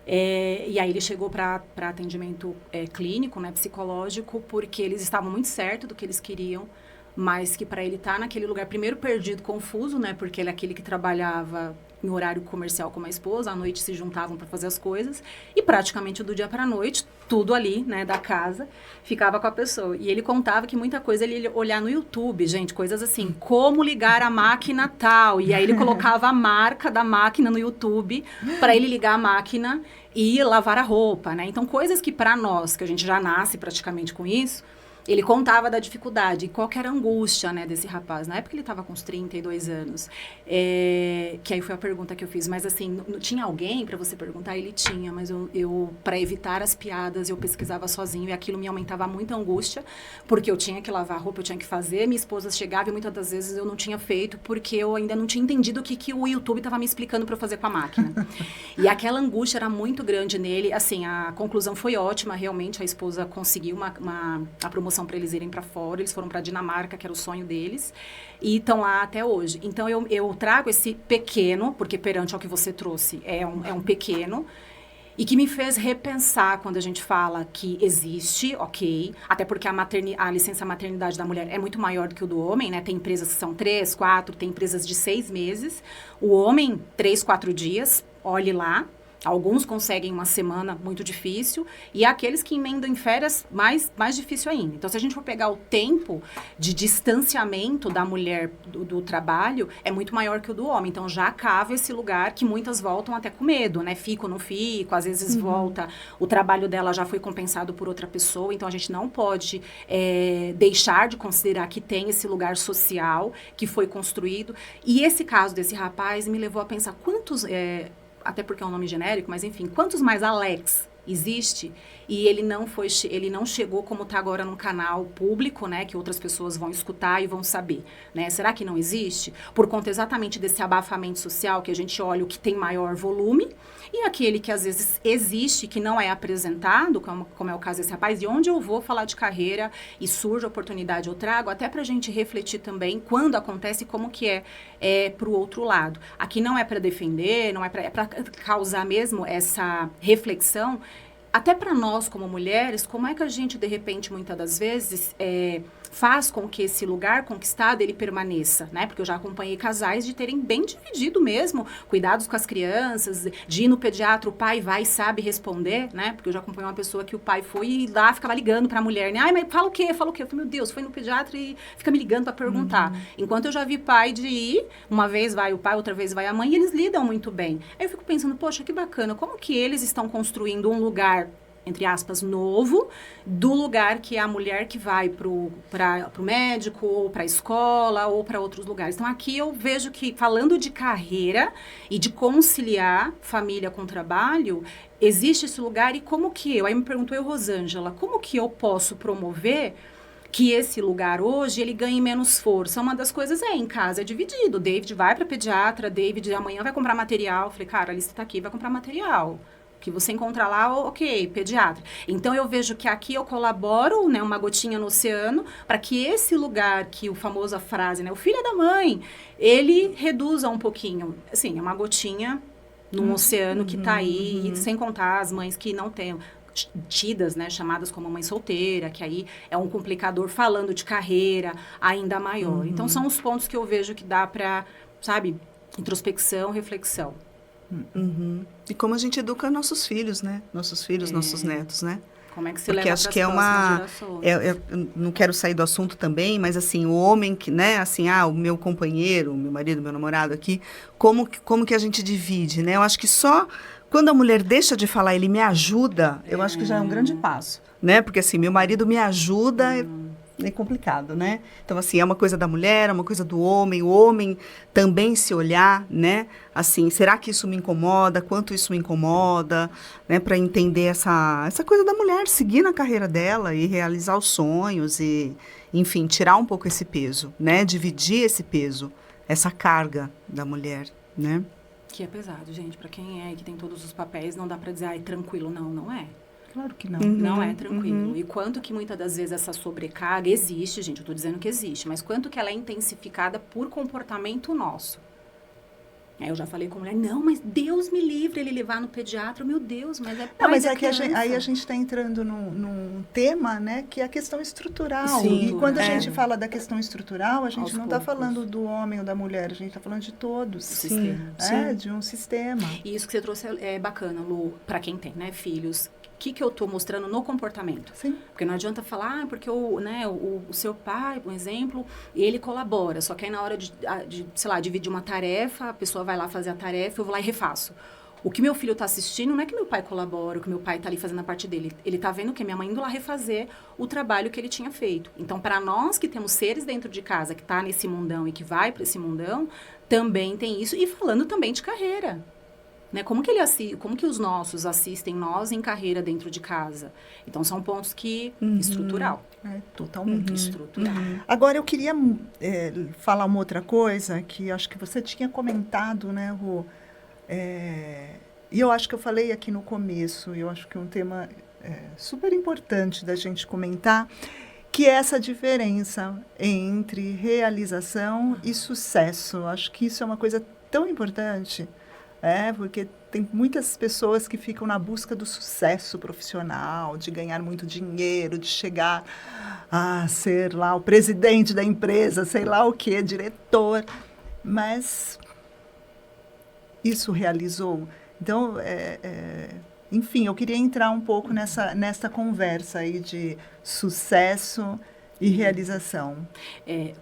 E aí ele chegou para atendimento clínico, né, psicológico, porque eles estavam muito certos do que eles queriam, mas que para ele estar naquele lugar, primeiro perdido, confuso, né, porque ele é aquele que trabalhava em horário comercial com a esposa, à noite se juntavam para fazer as coisas, e praticamente do dia para a noite, tudo ali, né, da casa, ficava com a pessoa. E ele contava que muita coisa ele ia olhar no YouTube, gente, coisas assim, como ligar a máquina tal, e aí ele colocava a marca da máquina no YouTube para ele ligar a máquina e lavar a roupa, né? Então, coisas que para nós, que a gente já nasce praticamente com isso, ele contava da dificuldade, qual que era a angústia, né, desse rapaz. Na época ele estava com uns 32 anos, que aí foi a pergunta que eu fiz. Mas assim, não tinha alguém para você perguntar? Ele tinha, mas eu para evitar as piadas, eu pesquisava sozinho e aquilo me aumentava muita angústia, porque eu tinha que lavar a roupa, eu tinha que fazer, minha esposa chegava e muitas das vezes eu não tinha feito, porque eu ainda não tinha entendido o que o YouTube estava me explicando para eu fazer com a máquina. E aquela angústia era muito grande nele. Assim, a conclusão foi ótima, realmente, a esposa conseguiu a promoção para eles irem para fora, eles foram para Dinamarca, que era o sonho deles, e estão lá até hoje. Então, eu trago esse pequeno, porque perante ao que você trouxe, é um pequeno, e que me fez repensar quando a gente fala que existe, ok, até porque a licença maternidade da mulher é muito maior do que o do homem, né? Tem empresas que são 3, 4, tem empresas de 6 meses, o homem 3, 4 dias, olhe lá. Alguns conseguem uma semana, muito difícil, e há aqueles que emendam em férias, mais difícil ainda. Então, se a gente for pegar o tempo de distanciamento da mulher do trabalho, é muito maior que o do homem. Então, já cava esse lugar que muitas voltam até com medo, né? Fico ou não fico, às vezes volta, o trabalho dela já foi compensado por outra pessoa, então a gente não pode deixar de considerar que tem esse lugar social que foi construído. E esse caso desse rapaz me levou a pensar quantos... até porque é um nome genérico, mas enfim, quantos mais Alex existe e ele não chegou como está agora num canal público, né, que outras pessoas vão escutar e vão saber, né? Será que não existe? Por conta exatamente desse abafamento social, que a gente olha o que tem maior volume e aquele que às vezes existe, que não é apresentado, como é o caso desse rapaz, e onde eu vou falar de carreira e surge a oportunidade, eu trago até para a gente refletir também quando acontece, como que é para o outro lado. Aqui não é para defender, não é para causar mesmo essa reflexão, até para nós como mulheres, como é que a gente, de repente, muitas das vezes, faz com que esse lugar conquistado, ele permaneça, né? Porque eu já acompanhei casais de terem bem dividido mesmo, cuidados com as crianças, de ir no pediatra, o pai vai e sabe responder, né? Porque eu já acompanhei uma pessoa que o pai foi e lá ficava ligando para a mulher, né? Ai, mas fala o quê? Fala o quê? Eu falei, meu Deus, foi no pediatra e fica me ligando para perguntar. Enquanto eu já vi pai de ir, uma vez vai o pai, outra vez vai a mãe, e eles lidam muito bem. Aí eu fico pensando, poxa, que bacana, como que eles estão construindo um lugar, entre aspas, novo, do lugar que é a mulher que vai pro médico, ou para a escola, ou para outros lugares. Então, aqui eu vejo que, falando de carreira e de conciliar família com trabalho, existe esse lugar e como que aí me perguntou eu, Rosângela, como que eu posso promover que esse lugar hoje, ele ganhe menos força? Uma das coisas em casa é dividido. David vai para pediatra, David amanhã vai comprar material. Eu falei, cara, a lista tá aqui, vai comprar material. que você encontra lá, ok, pediatra. Então, eu vejo que aqui eu colaboro, né, uma gotinha no oceano, para que esse lugar, que o famoso a frase, né, o filho é da mãe, ele reduza um pouquinho. Assim, é uma gotinha num oceano que está aí, e sem contar as mães que não têm, tidas, né, chamadas como mãe solteira, que aí é um complicador falando de carreira ainda maior. Então, são os pontos que eu vejo que dá para, sabe, introspecção, reflexão. E como a gente educa nossos filhos, né? Nossos filhos, nossos netos, né? Como é que se Porque leva acho para as que é uma... próximas eu não quero sair do assunto também, mas assim, o homem que, né? Assim, o meu companheiro, meu marido, meu namorado aqui, como que a gente divide, né? Eu acho que só quando a mulher deixa de falar, ele me ajuda, eu acho que já é um grande passo, né? Porque assim, meu marido me ajuda... É complicado, né? Então, assim, é uma coisa da mulher, é uma coisa do homem, o homem também se olhar, né? Assim, será que isso me incomoda? Quanto isso me incomoda? Né? Para entender essa coisa da mulher, seguir na carreira dela e realizar os sonhos e, enfim, tirar um pouco esse peso, né? Dividir esse peso, essa carga da mulher, né? Que é pesado, gente. Para quem é que tem todos os papéis, não dá para dizer, ai, tranquilo. Não, não é. Claro que não. Não é tranquilo. E quanto que muitas das vezes essa sobrecarga existe, gente, eu estou dizendo que existe, mas quanto que ela é intensificada por comportamento nosso. Aí eu já falei com a mulher, não, mas Deus me livre ele levar no pediatra, meu Deus, mas é pai não, mas da é que criança. aí a gente está entrando num tema, né, que é a questão estrutural. Sim, e quando a gente fala da questão estrutural, a gente Aos não está poucos. falando do homem ou da mulher, a gente está falando de todos. Sim, De um sistema. E isso que você trouxe é bacana, Lu, para quem tem, né, filhos. O que eu estou mostrando no comportamento? Sim. Porque não adianta falar, porque o seu pai, por exemplo, ele colabora. Só que aí na hora de, sei lá, dividir uma tarefa, a pessoa vai lá fazer a tarefa, eu vou lá e refaço. O que meu filho está assistindo não é que meu pai colabora, o que meu pai está ali fazendo a parte dele. Ele está vendo o que minha mãe indo lá refazer o trabalho que ele tinha feito. Então, para nós que temos seres dentro de casa, que está nesse mundão e que vai para esse mundão, também tem isso. E falando também de carreira. Né? Como que os nossos assistem nós em carreira dentro de casa? Então, são pontos que... Estrutural. Totalmente. Estrutural. Agora, eu queria falar uma outra coisa que acho que você tinha comentado, né, Rô? E eu acho que eu falei aqui no começo, e eu acho que é um tema super importante da gente comentar, que é essa diferença entre realização e sucesso. Acho que isso é uma coisa tão importante, porque tem muitas pessoas que ficam na busca do sucesso profissional, de ganhar muito dinheiro, de chegar a ser lá o presidente da empresa, sei lá o quê, diretor, mas isso realizou? Então, enfim, eu queria entrar um pouco nessa conversa aí de sucesso e realização.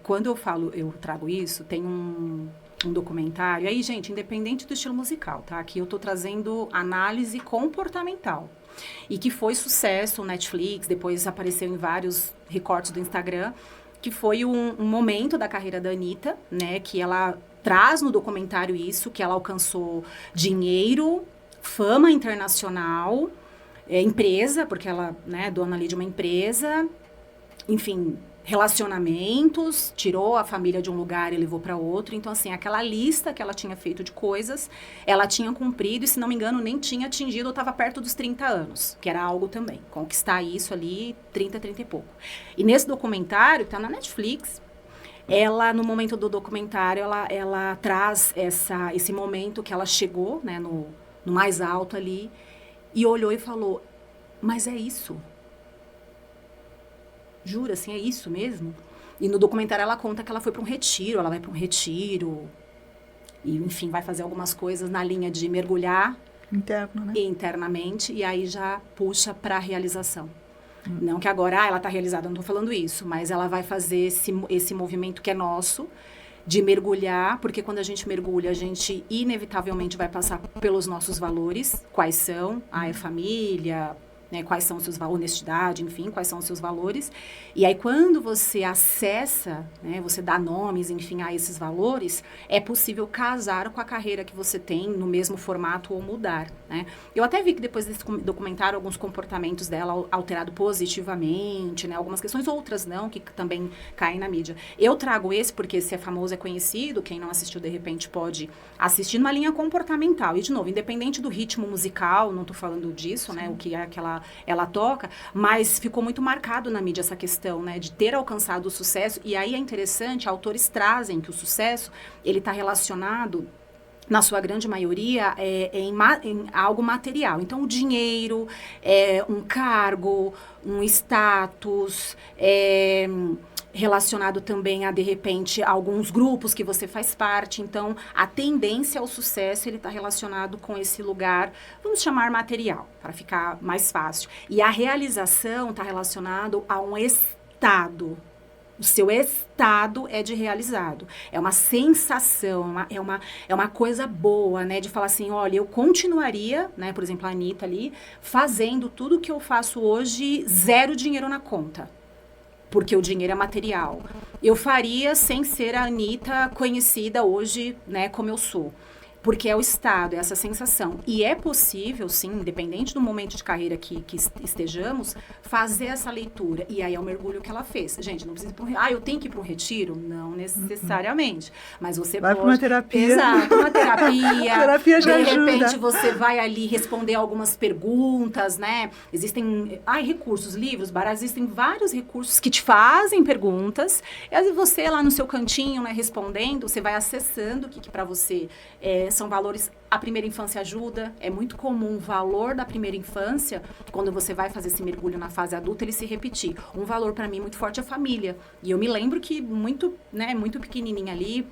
Quando eu trago isso, tem um documentário. Aí, gente, independente do estilo musical, tá? Aqui eu tô trazendo análise comportamental. E que foi sucesso no Netflix, depois apareceu em vários recortes do Instagram, que foi um momento da carreira da Anitta, né? Que ela traz no documentário isso, que ela alcançou dinheiro, fama internacional, empresa, porque ela, né, é dona ali de uma empresa, enfim, relacionamentos, tirou a família de um lugar e levou para outro. Então, assim, aquela lista que ela tinha feito de coisas, ela tinha cumprido e, se não me engano, nem tinha atingido, ou estava perto dos 30 anos, que era algo também. Conquistar isso ali, 30 e pouco. E nesse documentário, tá na Netflix, ela, no momento do documentário, ela traz esse momento que ela chegou, né, no mais alto ali, e olhou e falou, mas é isso? Jura, assim, é isso mesmo? E no documentário ela conta que ela foi para um retiro, ela vai para um retiro e, enfim, vai fazer algumas coisas na linha de mergulhar Interno, né? internamente e aí já puxa para a realização. Não que agora, ela está realizada, não estou falando isso, mas ela vai fazer esse movimento que é nosso, de mergulhar, porque quando a gente mergulha, a gente inevitavelmente vai passar pelos nossos valores, quais são, é família, né, quais são os seus valores, honestidade, enfim, quais são os seus valores. E aí, quando você acessa, né, você dá nomes, enfim, a esses valores, é possível casar com a carreira que você tem no mesmo formato ou mudar, né? Eu até vi que depois desse documentário, alguns comportamentos dela alterados positivamente, né, algumas questões, outras não, que também caem na mídia. Eu trago esse porque se é famoso, é conhecido, quem não assistiu, de repente, pode assistir numa linha comportamental. E, de novo, independente do ritmo musical, não estou falando disso, né, o que é que ela toca, mas ficou muito marcado na mídia essa questão, né, de ter alcançado o sucesso. E aí é interessante, autores trazem que o sucesso, ele está relacionado, na sua grande maioria, em algo material. Então, o dinheiro, um cargo, um status, relacionado também a, de repente, alguns grupos que você faz parte. Então, a tendência ao sucesso, ele está relacionado com esse lugar, vamos chamar material, para ficar mais fácil. E a realização está relacionado a um estado. O seu estado é de realizado. É uma sensação, é uma coisa boa, né? De falar assim, olha, eu continuaria, né? Por exemplo, a Anitta ali, fazendo tudo que eu faço hoje, 0 dinheiro na conta. Porque o dinheiro é material. Eu faria sem ser a Anitta conhecida hoje, né, como eu sou. Porque é o estado, é essa sensação. E é possível, sim, independente do momento de carreira que estejamos, fazer essa leitura. E aí é o mergulho que ela fez. Gente, não precisa ir para um... eu tenho que ir para um retiro? Não necessariamente. Mas você vai para uma terapia. Exato, uma terapia. Terapia já ajuda. De repente, você vai ali responder algumas perguntas, né? Existem recursos, livros, baratos, existem vários recursos que te fazem perguntas. E aí você lá no seu cantinho, né, respondendo, você vai acessando o que para você são valores. A primeira infância ajuda. É muito comum o valor da primeira infância, quando você vai fazer esse mergulho na fase adulta, ele se repetir. Um valor para mim muito forte é a família. E eu me lembro que muito pequenininha ali,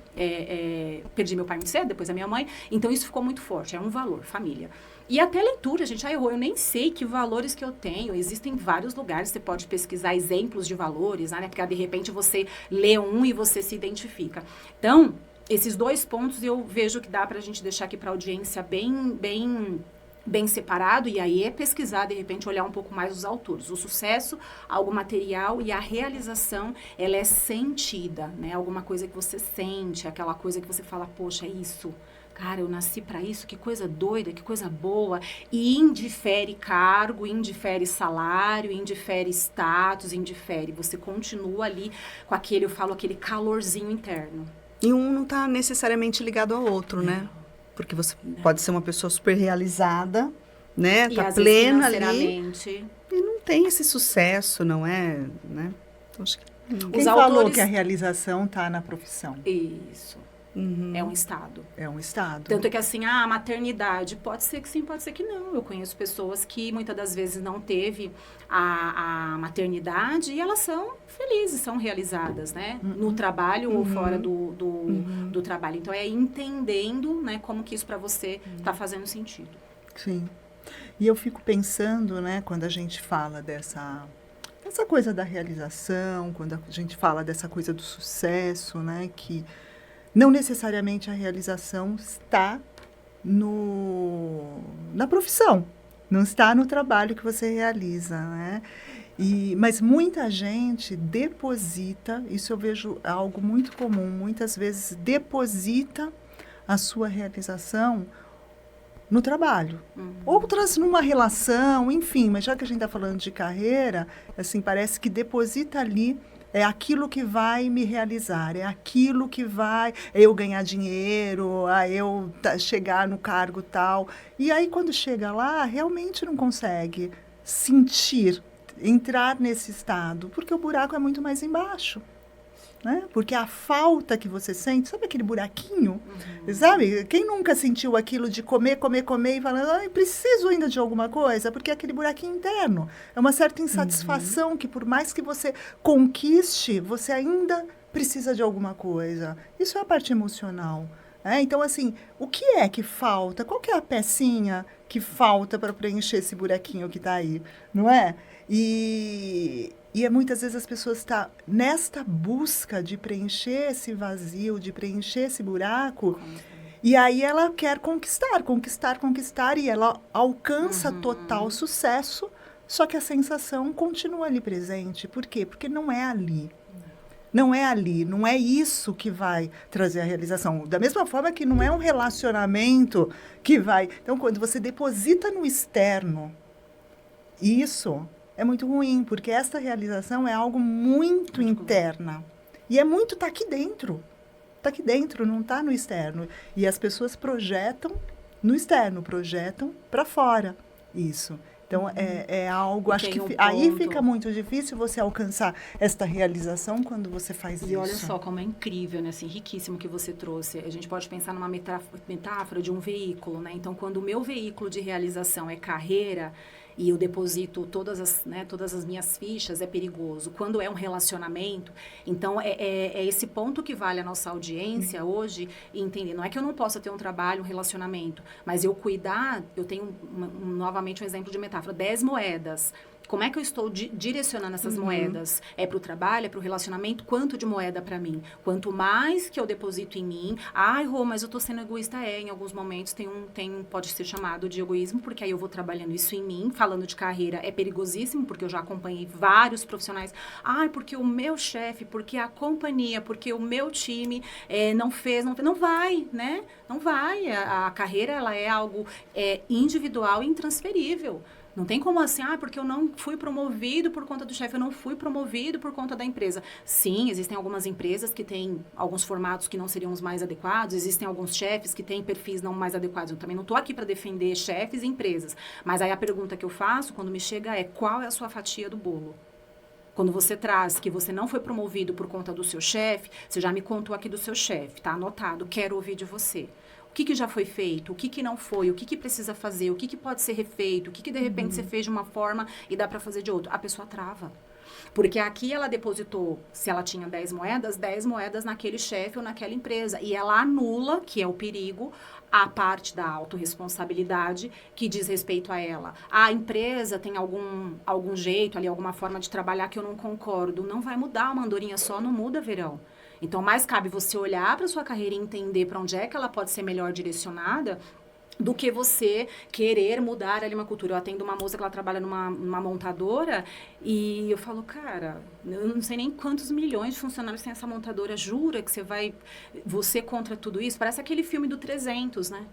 perdi meu pai muito cedo, depois a minha mãe. Então isso ficou muito forte. É um valor, família. E até leitura, gente. Eu nem sei que valores que eu tenho. Existem vários lugares, você pode pesquisar exemplos de valores, né? Porque de repente você lê um e você se identifica. Então, esses 2 pontos eu vejo que dá para a gente deixar aqui para a audiência bem separado, e aí é pesquisar, de repente, olhar um pouco mais os autores. O sucesso, algo material, e a realização, ela é sentida, né? Alguma coisa que você sente, aquela coisa que você fala, poxa, é isso. Cara, eu nasci para isso, que coisa doida, que coisa boa. E indifere cargo, indifere salário, indifere status, indifere. Você continua ali com aquele calorzinho interno. E um não está necessariamente ligado ao outro, né? Porque você pode ser uma pessoa super realizada, né? Tá plena ali. E não tem esse sucesso, não é? Né? Então, acho que... Quem falou que a realização está na profissão? Isso. Uhum. É um estado. É um estado. Tanto que assim, a maternidade, pode ser que sim, pode ser que não. Eu conheço pessoas que muitas das vezes não teve a maternidade e elas são felizes, são realizadas, né? No trabalho ou fora do trabalho. Então, é entendendo, né, como que isso para você está fazendo sentido. Sim. E eu fico pensando, né, quando a gente fala dessa coisa da realização, quando a gente fala dessa coisa do sucesso, né, que não necessariamente a realização está na profissão, não está no trabalho que você realiza, né? Mas muita gente deposita, isso eu vejo algo muito comum, muitas vezes deposita a sua realização no trabalho. Outras numa relação, enfim, mas já que a gente está falando de carreira, assim, parece que deposita ali. É aquilo que vai me realizar, é aquilo que vai eu ganhar dinheiro, eu chegar no cargo tal. E aí, quando chega lá, realmente não consegue sentir, entrar nesse estado, porque o buraco é muito mais embaixo. Né? Porque a falta que você sente, sabe aquele buraquinho? Sabe? Quem nunca sentiu aquilo de comer e falar, preciso ainda de alguma coisa? Porque é aquele buraquinho interno. É uma certa insatisfação que, por mais que você conquiste, você ainda precisa de alguma coisa. Isso é a parte emocional. Então, assim, o que é que falta? Qual que é a pecinha que falta para preencher esse buraquinho que está aí? Não é? E muitas vezes as pessoas estão nesta busca de preencher esse vazio, de preencher esse buraco, e aí ela quer conquistar, e ela alcança total sucesso, só que a sensação continua ali presente. Por quê? Porque não é ali. Não é ali, não é isso que vai trazer a realização. Da mesma forma que não é um relacionamento que vai... Então, quando você deposita no externo, isso é muito ruim, porque essa realização é algo muito interna. E é muito, tá aqui dentro. Tá aqui dentro, não tá no externo. E as pessoas projetam no externo, projetam para fora isso. Então, é algo, acho que aí fica muito difícil você alcançar esta realização quando você faz isso. E olha só como é incrível, né? Assim, riquíssimo que você trouxe. A gente pode pensar numa metáfora de um veículo, né? Então, quando o meu veículo de realização é carreira, e eu deposito todas as minhas fichas, é perigoso. Quando é um relacionamento, então é esse ponto que vale a nossa audiência hoje e entender. Não é que eu não possa ter um trabalho, um relacionamento, mas eu cuidar, eu tenho novamente um exemplo de metáfora, 10 moedas. Como é que eu estou direcionando essas moedas? É para o trabalho, é para o relacionamento? Quanto de moeda para mim? Quanto mais que eu deposito em mim... Ai, Rô, mas eu estou sendo egoísta. Em alguns momentos pode ser chamado de egoísmo, porque aí eu vou trabalhando isso em mim. Falando de carreira, é perigosíssimo, porque eu já acompanhei vários profissionais. Ai, porque o meu chefe, porque a companhia, porque o meu time não fez. Não vai, né? Não vai. A carreira, ela é algo individual e intransferível. Não tem como assim, porque eu não fui promovido por conta do chefe, eu não fui promovido por conta da empresa. Sim, existem algumas empresas que têm alguns formatos que não seriam os mais adequados, existem alguns chefes que têm perfis não mais adequados. Eu também não estou aqui para defender chefes e empresas. Mas aí a pergunta que eu faço quando me chega é: qual é a sua fatia do bolo? Quando você traz que você não foi promovido por conta do seu chefe, você já me contou aqui do seu chefe, tá anotado, quero ouvir de você. O que já foi feito, o que não foi, o que precisa fazer, o que pode ser refeito, o que de repente você fez de uma forma e dá para fazer de outra. A pessoa trava. Porque aqui ela depositou, se ela tinha 10 moedas naquele chefe ou naquela empresa. E ela anula, que é o perigo, a parte da autorresponsabilidade que diz respeito a ela. A empresa tem algum jeito ali, alguma forma de trabalhar que eu não concordo. Não vai mudar, uma andorinha só não muda verão. Então, mais cabe você olhar para sua carreira e entender para onde é que ela pode ser melhor direcionada do que você querer mudar ali uma cultura. Eu atendo uma moça que ela trabalha numa montadora e eu falo, cara, eu não sei nem quantos milhões de funcionários tem essa montadora. Jura que você contra tudo isso? Parece aquele filme do 300, né? Não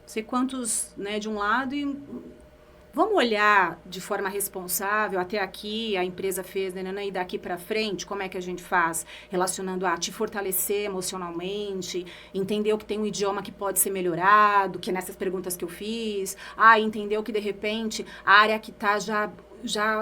sei quantos, né, de um lado e... Vamos olhar de forma responsável, até aqui a empresa fez, e daqui para frente, como é que a gente faz? Relacionando a te fortalecer emocionalmente, entender o que tem um idioma que pode ser melhorado, que é nessas perguntas que eu fiz, entender que de repente a área que está já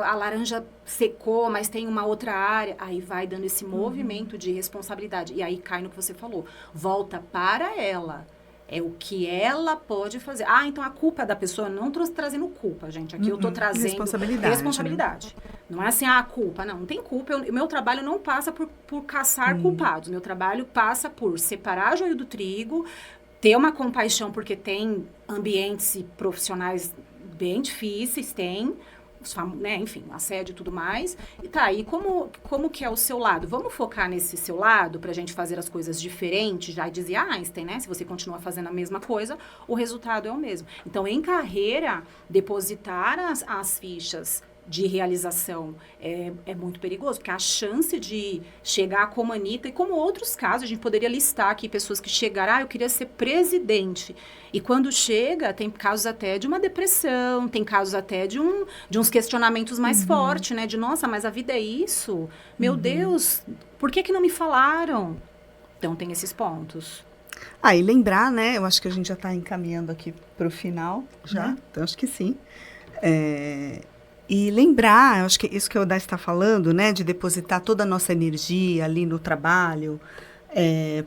a laranja secou, mas tem uma outra área, aí vai dando esse movimento de responsabilidade, e aí cai no que você falou, volta para ela. É o que ela pode fazer. Então a culpa é da pessoa. Não estou trazendo culpa, gente. Aqui eu estou trazendo responsabilidade. Né? Não é assim, a culpa. Não tem culpa. O meu trabalho não passa por caçar culpados. Meu trabalho passa por separar joio do trigo, ter uma compaixão, porque tem ambientes profissionais bem difíceis, né, enfim, assédio e tudo mais. E tá, e como que é o seu lado? Vamos focar nesse seu lado pra gente fazer as coisas diferentes? Já dizia Einstein, né? Se você continua fazendo a mesma coisa, o resultado é o mesmo. Então, em carreira, depositar as fichas de realização é muito perigoso, porque a chance de chegar como Anitta, e como outros casos, a gente poderia listar aqui pessoas que chegaram, eu queria ser presidente. E quando chega, tem casos até de uma depressão, tem casos até de uns questionamentos mais fortes, né? De, nossa, mas a vida é isso? Meu Deus, por que não me falaram? Então, tem esses pontos. E lembrar, né? Eu acho que a gente já está encaminhando aqui para o final, já. Né? Então, acho que sim. E lembrar, acho que isso que a Odá está falando, né, de depositar toda a nossa energia ali no trabalho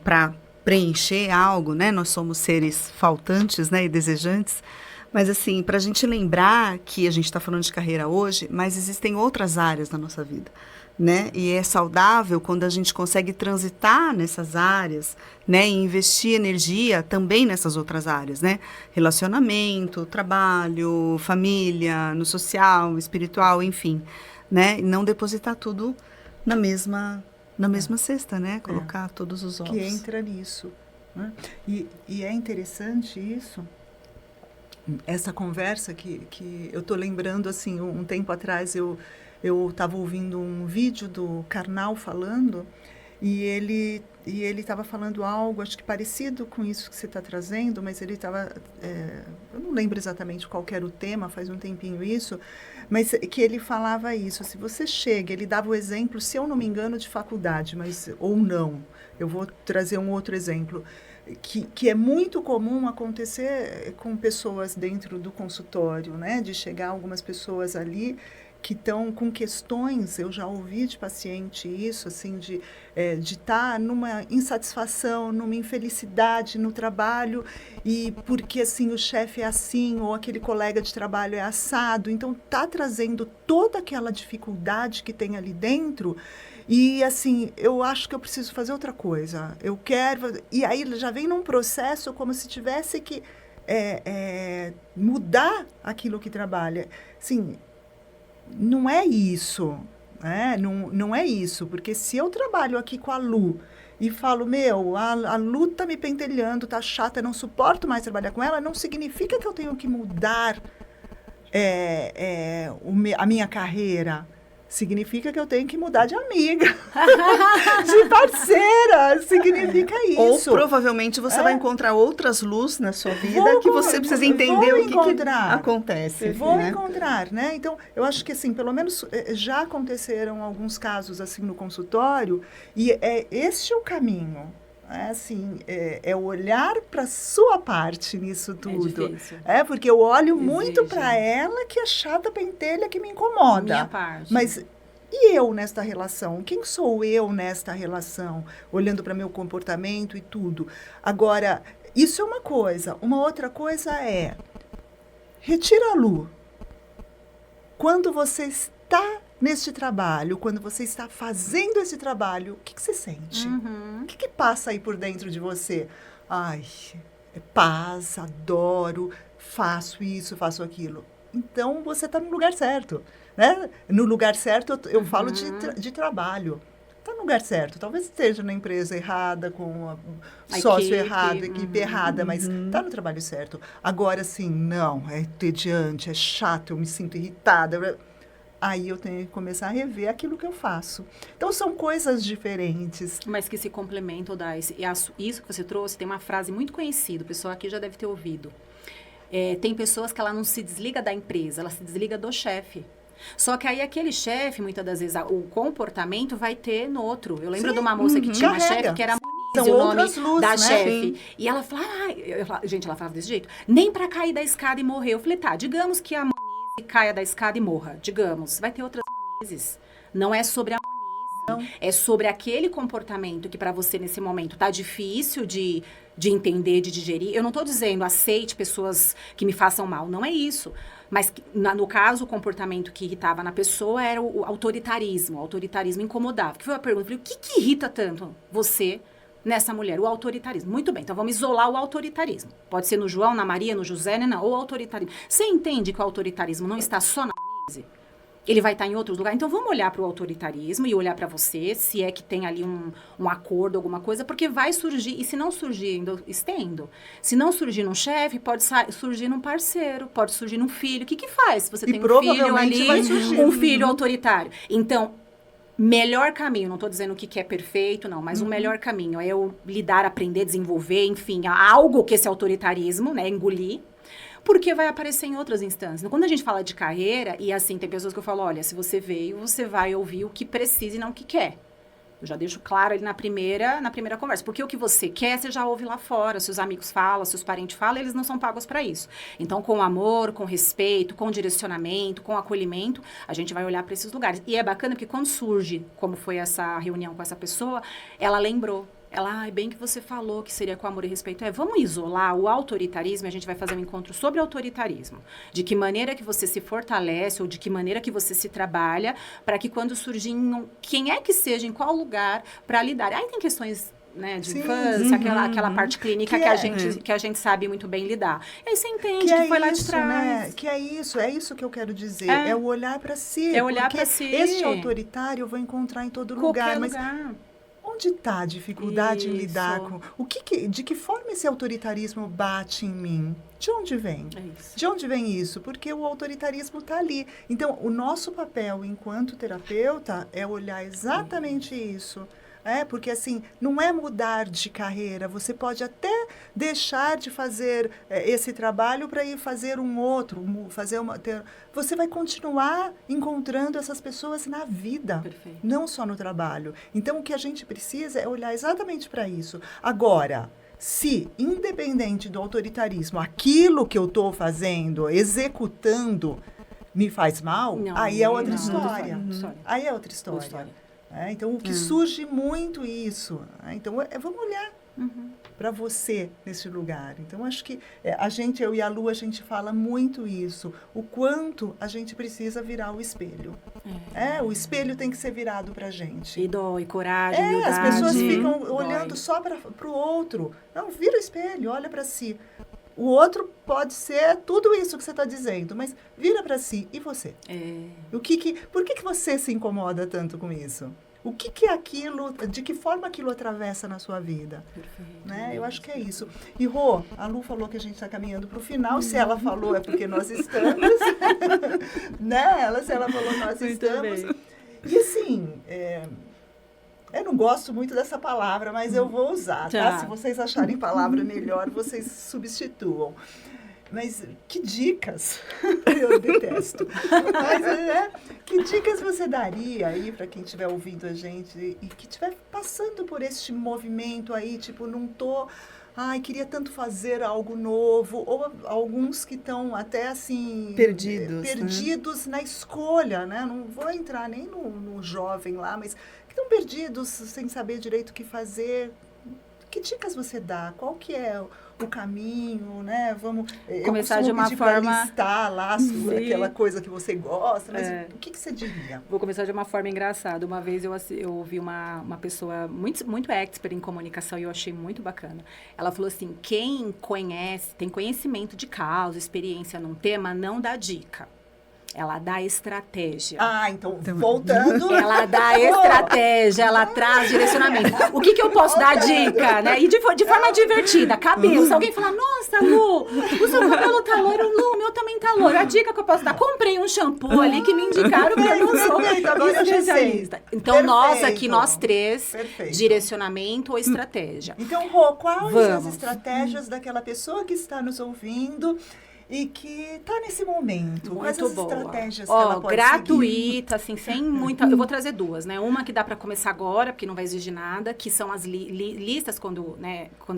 para preencher algo, né, nós somos seres faltantes, né, e desejantes, mas assim, para a gente lembrar que a gente está falando de carreira hoje, mas existem outras áreas da nossa vida, né, e é saudável quando a gente consegue transitar nessas áreas, né, e investir energia também nessas outras áreas, né, relacionamento, trabalho, família, no social, espiritual, enfim, né, e não depositar tudo na mesma cesta, né, colocar todos os ovos. Que entra nisso, né? E é interessante isso, essa conversa que eu estou lembrando, assim, um tempo atrás eu estava ouvindo um vídeo do Karnal falando, e ele estava falando algo, acho que parecido com isso que você está trazendo, mas ele estava, eu não lembro exatamente qual que era o tema, faz um tempinho isso, mas que ele falava isso, se você chega, ele dava o exemplo, se eu não me engano, de faculdade, mas ou não, eu vou trazer um outro exemplo, que é muito comum acontecer com pessoas dentro do consultório, né? De chegar algumas pessoas ali que estão com questões, eu já ouvi de paciente isso, assim, de estar numa insatisfação, numa infelicidade no trabalho, e porque, assim, o chefe é assim, ou aquele colega de trabalho é assado, então está trazendo toda aquela dificuldade que tem ali dentro. E, assim, eu acho que eu preciso fazer outra coisa. Eu quero... E aí já vem num processo como se tivesse que mudar aquilo que trabalha. Assim, não é isso, né? Não é isso. Porque se eu trabalho aqui com a Lu e falo, a Lu tá me pentelhando, tá chata, não suporto mais trabalhar com ela, não significa que eu tenho que mudar a minha carreira. Significa que eu tenho que mudar de amiga, de parceira, significa isso. Ou provavelmente você vai encontrar outras luzes na sua vida que você precisa entender o que acontece. Vou encontrar, né? Então, eu acho que, assim, pelo menos já aconteceram alguns casos, assim, no consultório, e este é o caminho. Assim, olhar para a sua parte nisso tudo. É difícil. Porque eu olho muito para ela, que é chata, pentelha, que me incomoda. Minha parte. Mas e eu nesta relação? Quem sou eu nesta relação? Olhando para meu comportamento e tudo. Agora, isso é uma coisa. Uma outra coisa é, retira a Lu. Quando você está neste trabalho, quando você está fazendo esse trabalho, o que você sente? Uhum. O que passa aí por dentro de você? Ai, é paz, adoro, faço isso, faço aquilo. Então, você está no lugar certo, né? No lugar certo, eu falo de trabalho. Está no lugar certo. Talvez esteja na empresa errada, com sócio errado, equipe errada, mas está no trabalho certo. Agora, sim, não, é entediante, é chato, eu me sinto irritada. Aí eu tenho que começar a rever aquilo que eu faço. Então, são coisas diferentes. Mas que se complementam, isso que você trouxe, tem uma frase muito conhecida, o pessoal aqui já deve ter ouvido. Tem pessoas que ela não se desliga da empresa, ela se desliga do chefe. Só que aí aquele chefe, muitas das vezes, o comportamento vai ter no outro. Eu lembro de uma moça que tinha uma chefe que era Monize, o nome luzes, da chefe. E ela falava, gente, ela falava desse jeito, nem pra cair da escada e morrer. Eu falei, tá, digamos que a Monize caia da escada e morra. Digamos, vai ter outras Monizes. Não é sobre a Monize, é sobre aquele comportamento que para você nesse momento tá difícil de entender, de digerir. Eu não tô dizendo aceite pessoas que me façam mal, não é isso. Mas no caso, o comportamento que irritava na pessoa era o autoritarismo. O autoritarismo incomodava. Que foi a pergunta, o que irrita tanto você nessa mulher? O autoritarismo. Muito bem, então vamos isolar o autoritarismo. Pode ser no João, na Maria, no José, ou o autoritarismo. Você entende que o autoritarismo não está só na Monize? Ele vai estar em outros lugares. Então, vamos olhar para o autoritarismo e olhar para você, se é que tem ali um acordo, alguma coisa, porque vai surgir, e se não surgir, estendo, se não surgir num chefe, pode surgir num parceiro, pode surgir num filho. O que faz se você tem um filho ali, um filho autoritário? Então, melhor caminho, não estou dizendo que é perfeito, não, mas o melhor caminho é eu lidar, aprender, desenvolver, enfim, algo que esse autoritarismo, né, engolir, porque vai aparecer em outras instâncias. Quando a gente fala de carreira, e assim, tem pessoas que eu falo, olha, se você veio, você vai ouvir o que precisa e não o que quer. Eu já deixo claro ali na primeira conversa. Porque o que você quer, você já ouve lá fora. Seus amigos falam, seus parentes falam, eles não são pagos para isso. Então, com amor, com respeito, com direcionamento, com acolhimento, a gente vai olhar para esses lugares. E é bacana porque quando surge, como foi essa reunião com essa pessoa, ela lembrou. Ela, bem que você falou que seria com amor e respeito. Vamos isolar o autoritarismo, a gente vai fazer um encontro sobre autoritarismo. De que maneira que você se fortalece ou de que maneira que você se trabalha para que quando surgir, quem é que seja, em qual lugar, para lidar. Aí tem questões, né, de infância, aquela parte clínica que a gente sabe muito bem lidar. E aí você entende que foi lá de trás. Né? Que é isso que eu quero dizer. É o olhar para si. É olhar para si. Este autoritário eu vou encontrar em todo lugar. Qualquer lugar. Onde está a dificuldade em lidar Isso. com... De que forma esse autoritarismo bate em mim? De onde vem? É isso. De onde vem isso? Porque o autoritarismo está ali. Então, o nosso papel enquanto terapeuta é olhar exatamente isso. Porque assim, não é mudar de carreira, você pode até deixar de fazer esse trabalho para ir fazer um outro, você vai continuar encontrando essas pessoas na vida, Perfeito. não só no trabalho. Então, o que a gente precisa é olhar exatamente para isso. Agora, se, independente do autoritarismo, aquilo que eu estou fazendo, executando, me faz mal, Não, aí é outra não, história. história. Aí é outra história. Então, o que surge muito isso. Então, vamos olhar para você nesse lugar. Então, acho que eu e a Lu, a gente fala muito isso. O quanto a gente precisa virar o espelho. O espelho tem que ser virado para a gente. E dói, coragem, humildade. As pessoas ficam olhando só para o outro. Não, vira o espelho, olha para si. O outro pode ser tudo isso que você está dizendo, mas vira para si. E você? Por que você se incomoda tanto com isso? O que é aquilo, de que forma aquilo atravessa na sua vida? Perfeito. Eu acho que é isso. E, Rô, a Lu falou que a gente está caminhando para o final. Se ela falou, é porque nós estamos. Se ela falou, nós estamos. Bem. E, assim... eu não gosto muito dessa palavra, mas eu vou usar, tá? Se vocês acharem palavra melhor, vocês substituam. Mas que dicas? Eu detesto. Mas, que dicas você daria aí para quem estiver ouvindo a gente e que estiver passando por este movimento aí, tipo, não tô... queria tanto fazer algo novo. Ou alguns que estão até, assim... Perdidos na escolha, né? Não vou entrar nem no jovem lá, mas que estão perdidos sem saber direito o que fazer. Que dicas você dá? Qual que é o caminho, né? Vamos começar de uma forma... listar lá aquela coisa que você gosta, mas o que você diria? Vou começar de uma forma engraçada. Uma vez eu ouvi uma pessoa muito expert em comunicação e eu achei muito bacana. Ela falou assim, quem tem conhecimento de causa, experiência num tema, não dá dica. Ela dá estratégia. Então, voltando... Ela dá estratégia, ela traz direcionamento. O que eu posso dar dica, né? E de forma divertida. Cabelo. Se alguém falar, nossa, Lu, o seu cabelo tá loiro. Lu, o meu também tá loiro. A dica que eu posso dar, comprei um shampoo ali que me indicaram que eu não sou especialista. Então, nós três, direcionamento ou estratégia. Então, Rô, quais as estratégias daquela pessoa que está nos ouvindo... E que está nesse momento. Quais as estratégias que ela pode gratuita, assim, sem muita... Eu vou trazer duas, né? Uma que dá para começar agora, porque não vai exigir nada, que são as listas, quando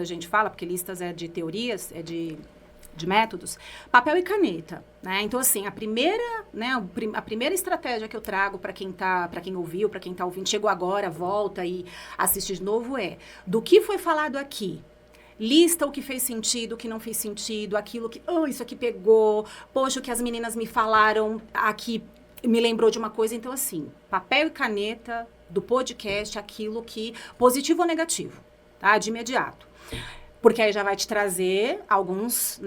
a gente fala, porque listas é de teorias, é de métodos, papel e caneta, né? Então, assim, a primeira estratégia que eu trago para quem ouviu, para quem está ouvindo, chegou agora, volta e assiste de novo, do que foi falado aqui. Lista o que fez sentido, o que não fez sentido, aquilo que... isso aqui pegou. Poxa, o que as meninas me falaram aqui me lembrou de uma coisa. Então, assim, papel e caneta do podcast, aquilo que... Positivo ou negativo, tá? De imediato. Porque aí já vai te trazer alguns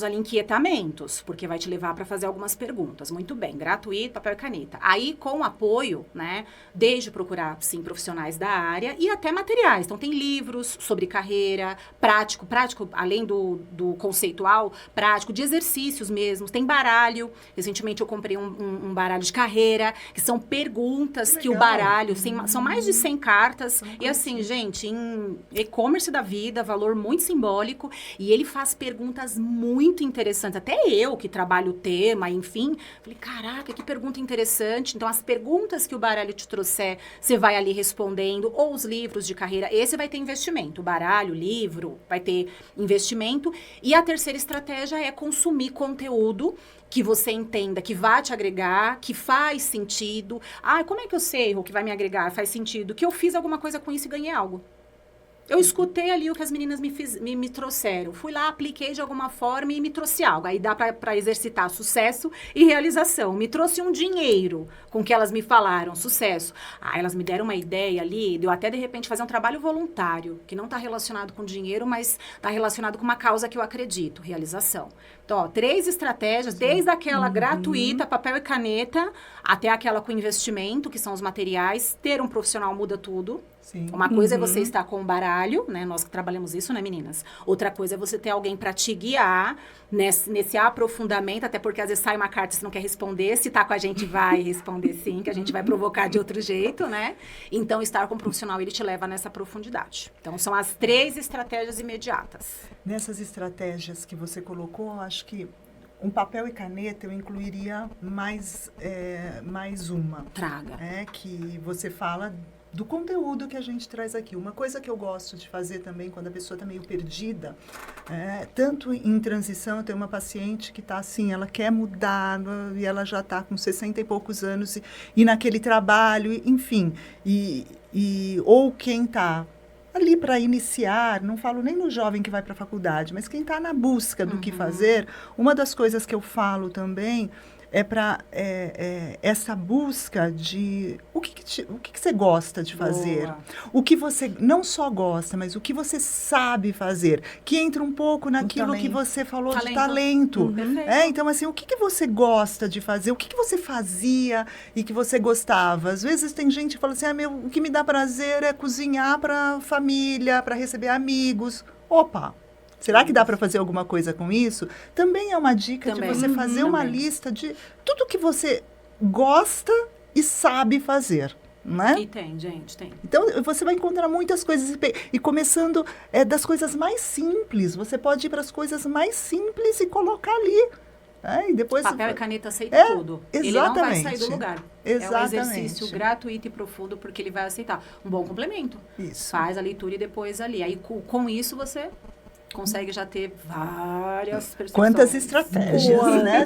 ali inquietamentos, porque vai te levar para fazer algumas perguntas. Muito bem, gratuito, papel e caneta. Aí, com apoio, né, desde procurar, sim, profissionais da área e até materiais. Então, tem livros sobre carreira, prático, além do conceitual, prático, de exercícios mesmo. Tem baralho. Recentemente, eu comprei um baralho de carreira, que são perguntas que o baralho... São mais de 100 cartas. E assim, gente, em e-commerce da vida, valor muito simbólico, e ele faz perguntas muito interessantes. Até eu, que trabalho o tema, enfim, falei, caraca, que pergunta interessante. Então, as perguntas que o baralho te trouxer, você vai ali respondendo, ou os livros de carreira, esse vai ter investimento. O baralho, livro, vai ter investimento. E a terceira estratégia é consumir conteúdo que você entenda, que vai te agregar, que faz sentido. Como é que eu sei o que vai me agregar? Faz sentido. Que eu fiz alguma coisa com isso e ganhei algo. Eu escutei ali o que as meninas me trouxeram. Fui lá, apliquei de alguma forma e me trouxe algo. Aí dá para exercitar sucesso e realização. Me trouxe um dinheiro com o que elas me falaram, sucesso. Elas me deram uma ideia ali, deu até de repente fazer um trabalho voluntário, que não está relacionado com dinheiro, mas está relacionado com uma causa que eu acredito, realização. Então, 3 estratégias, desde aquela gratuita, papel e caneta, até aquela com investimento, que são os materiais. Ter um profissional muda tudo. Sim. Uma coisa é você estar com um baralho, né? Nós que trabalhamos isso, né, meninas? Outra coisa é você ter alguém para te guiar nesse aprofundamento, até porque às vezes sai uma carta e você não quer responder. Se tá com a gente, vai responder sim, que a gente vai provocar de outro jeito, né? Então, estar com um profissional, ele te leva nessa profundidade. Então, são as 3 estratégias imediatas. Nessas estratégias que você colocou, eu acho que um papel e caneta eu incluiria mais uma. Traga. Que você fala do conteúdo que a gente traz aqui. Uma coisa que eu gosto de fazer também, quando a pessoa está meio perdida, tanto em transição, eu tenho uma paciente que está assim, ela quer mudar, e ela já está com 60 e poucos anos, e naquele trabalho, enfim, ou quem está ali para iniciar, não falo nem no jovem que vai para a faculdade, mas quem está na busca do que fazer, uma das coisas que eu falo também é para essa busca de o que você gosta de fazer. Boa. O que você não só gosta, mas o que você sabe fazer. Que entra um pouco naquilo que você falou de talento. Então, assim, o que você gosta de fazer? O que você fazia e que você gostava? Às vezes tem gente que fala assim, o que me dá prazer é cozinhar para família, para receber amigos. Opa! Será que dá para fazer alguma coisa com isso? Também é uma dica de você fazer uma lista de tudo que você gosta e sabe fazer, né? E tem, gente, tem. Então, você vai encontrar muitas coisas. E começando das coisas mais simples. Você pode ir para as coisas mais simples e colocar ali. E depois Papel e caneta aceita tudo. Exatamente. Ele não vai sair do lugar. Exatamente. É um exercício gratuito e profundo, porque ele vai aceitar. Um bom complemento. Isso. Faz a leitura e depois ali. Aí, com isso, você consegue já ter várias percepções. Quantas estratégias, né?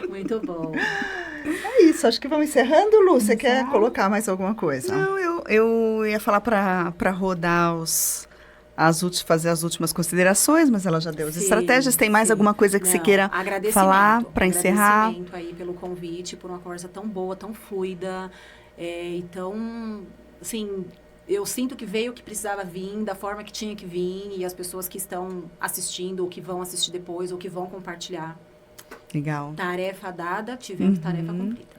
Muito bom. É isso, acho que vamos encerrando, Lu. Você quer colocar mais alguma coisa? Não, eu ia falar para rodar fazer as últimas considerações, mas ela já deu as estratégias. Tem mais alguma coisa que você queira falar para encerrar? Agradecimento aí pelo convite, por uma conversa tão boa, tão fluida. Então, assim, eu sinto que veio o que precisava vir, da forma que tinha que vir, e as pessoas que estão assistindo, ou que vão assistir depois, ou que vão compartilhar. Legal. Tarefa dada, tivemos tarefa cumprida.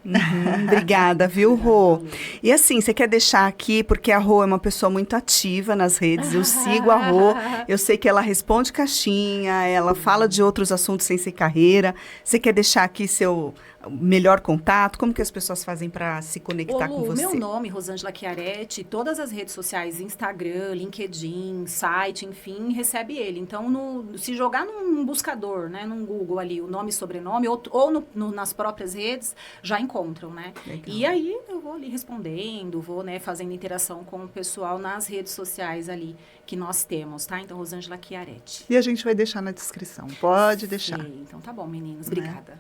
Obrigada, viu, Rô? E assim, você quer deixar aqui, porque a Rô é uma pessoa muito ativa nas redes, eu sigo a Rô, eu sei que ela responde caixinha, ela fala de outros assuntos sem ser carreira. Você quer deixar aqui seu melhor contato? Como que as pessoas fazem para se conectar com você? Meu nome, Rosângela Chiaretti, todas as redes sociais, Instagram, LinkedIn, site, enfim, recebe ele. Então, se jogar num buscador, né, num Google ali, o nome e sobrenome, ou nas próprias redes, já encontram, né? Legal. E aí, eu vou ali respondendo, vou, né, fazendo interação com o pessoal nas redes sociais ali que nós temos, tá? Então, Rosângela Chiaretti. E a gente vai deixar na descrição. Pode deixar. Então, tá bom, meninas. Obrigada.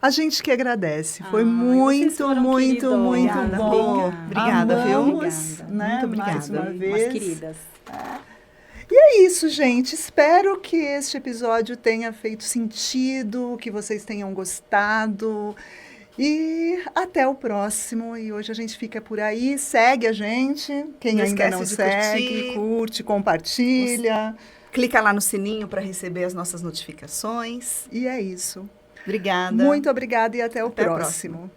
A gente que agradece. Foi muito Obrigada, bom. Obrigada, viu? Amamos, né? Muito obrigada. Mais uma Umas vez. queridas. E é isso, gente. Espero que este episódio tenha feito sentido, que vocês tenham gostado. E até o próximo. E hoje a gente fica por aí. Segue a gente. Quem ainda não segue, curte, compartilha. Clica lá no sininho para receber as nossas notificações. E é isso. Obrigada. Muito obrigada e até o Até a próximo.